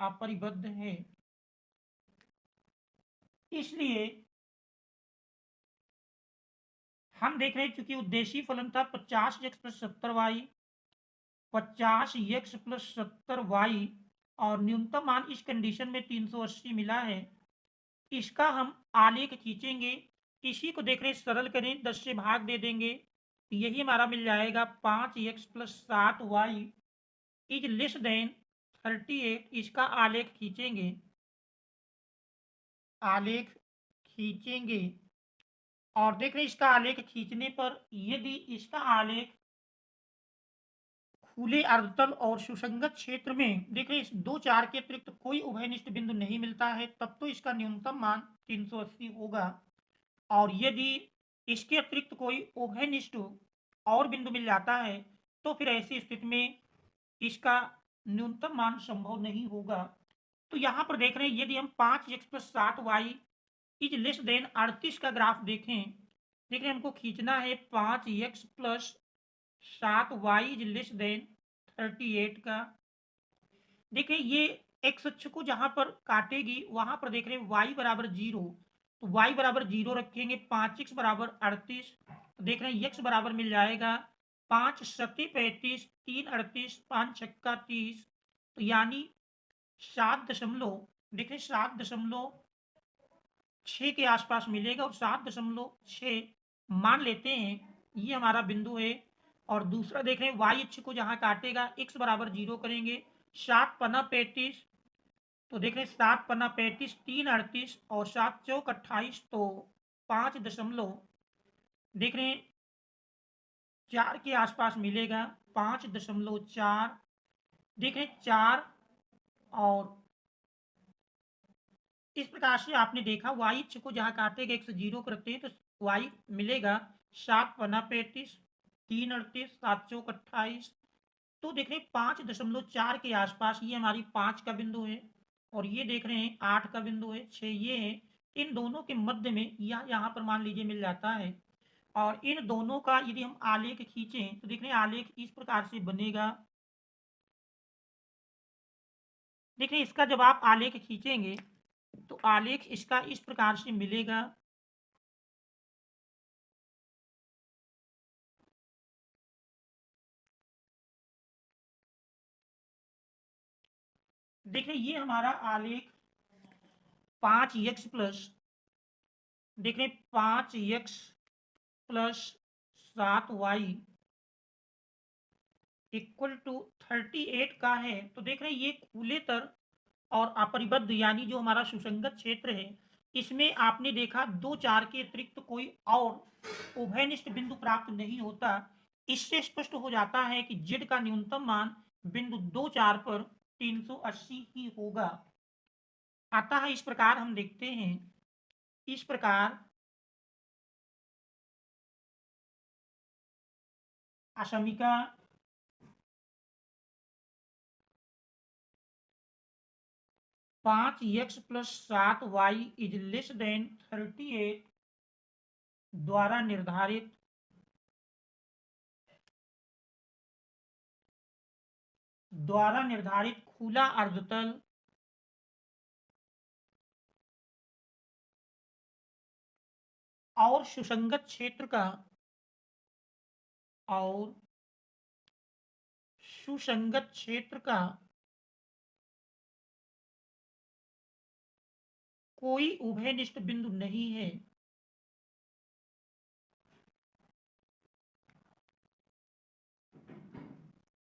अपरिबद्ध है, इसलिए हम देख रहे हैं चूंकि उद्देशीय फलन था 50x plus 70y, 50x plus 70y और न्यूनतम मान इस कंडीशन में 380 मिला है। इसका हम आलेख खींचेंगे, इसी को देख रहे हैं सरल करें 10 से भाग दे देंगे, यही हमारा मिल जाएगा 5x plus 7y is less than 38। इसका आलेख खींचेंगे, आलेख खींचेंगे और देख रहे हैं इसका आलेख खींचने पर यदि इसका आलेख खुले अर्धतल और सुसंगत क्षेत्र में देख रहे हैं 2 4 के अतिरिक्त कोई उभयनिष्ठ बिंदु नहीं मिलता है, तब तो इसका न्यूनतम मान 380 होगा। और यदि इसके अतिरिक्त कोई उभयनिष्ठ और बिंदु मिल जाता है तो फिर ऐसी स्थिति में इसका न्यूनतम मान संभव नहीं होगा। तो यहाँ पर देख रहे हैं यदि हम 5x plus 7y is less than 38 का ग्राफ देखें, देख रहे हैं हमको खींचना है 5x plus 7y is less than 38 का। देखिए ये एक्स अक्ष को जहां पर काटेगी वहां पर देख रहे हैं y बराबर 0, तो y बराबर 0 रखेंगे, 5x बराबर 38, तो देख रहे हैं x बराबर मिल जाएगा 5 सती 35 3 38 5 छक्का 30, तो यानी 7.6 के आसपास मिलेगा और 7.6 मान लेते हैं ये हमारा बिंदु है। और दूसरा देख रहे हैं y अक्ष को जहां काटेगा x बराबर 0 करेंगे, 7 पन्ना 35, तो देख रहे हैं 7 पन्ना 35 3 38 और 7 चौक 28, तो 5 दशमलव देख रहे हैं 4 के आसपास मिलेगा, 5.4 देख रहे हैं 4। और इस प्रकार से आपने देखा y अक्ष को जहां काटेगा x 0 करते हैं तो y मिलेगा 7 पन्ना 35 3 38 7 चौक 28, तो देख रहे हैं 5.4 के आसपास ये हमारी 5 का बिंदु है और ये देख रहे हैं 8 का बिंदु है, 6 ये है। इन दोनों के मध्य में यह यहाँ पर मान लीजिए मिल जाता है। और इन दोनों का यदि हम आलेख खींचें तो देख रहे हैं आलेख इस प्रकार से बनेगा। देख रहे हैं इसका जब आप आलेख खींचेंगे तो आलेख इसका इस प्रकार से मिलेगा। देखिए ये हमारा आलेख 5x प्लस, देख रहे 5x plus 7y equal to 38 का है। तो देख रहे हैं ये खुलेतर और अपरिबद्ध यानी जो हमारा सुसंगत क्षेत्र है, इसमें आपने देखा 2 4 के अतिरिक्त कोई और उभयनिष्ठ बिंदु प्राप्त नहीं होता। इससे स्पष्ट हो जाता है कि z का न्यूनतम मान बिंदु 2 4 पर 380 ही होगा। अतः इस प्रकार हम देखते हैं, इस प्रकार असमिका पांच x plus 7y is less than 38 द्वारा निर्धारित खुला अर्धतल और सुसंगत क्षेत्र का कोई उभयनिष्ठ बिंदु नहीं है।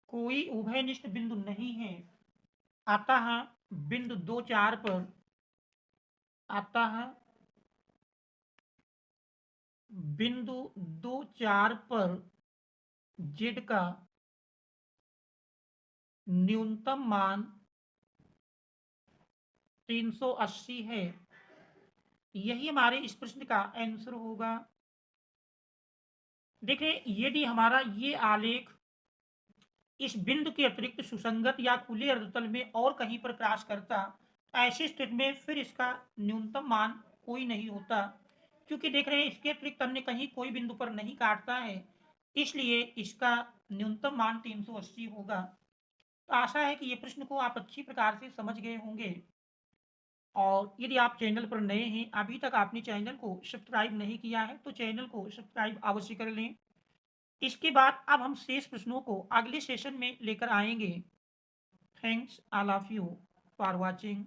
कोई उभयनिष्ठ बिंदु नहीं है। अतः बिंदु 2 4 पर, अतः बिंदु 2 4 पर z का न्यूनतम मान 380 है। यही हमारे इस प्रश्न का आंसर होगा। देखिए यदि हमारा ये आलेख इस बिंदु के अतिरिक्त सुसंगत या खुले अर्धतल में और कहीं पर क्रॉस करता, ऐसी स्थिति में फिर इसका न्यूनतम मान कोई नहीं होता, क्योंकि देख रहे हैं इसके अतिरिक्त अन्य कहीं कोई बिंदु पर नहीं काटता है, इसलिए इसका न्यूनतम मान 380 होगा। तो आशा है कि ये प्रश्न को आप अच्छी प्रकार से समझ गए होंगे। और यदि आप चैनल पर नए हैं, अभी तक आपने चैनल को सब्सक्राइब नहीं किया है, तो चैनल को सब्सक्राइब अवश्य कर लें। इसके बाद अब हम शेष प्रश्नों को अगले सेशन में लेकर आएंगे। Thanks all of you for watching.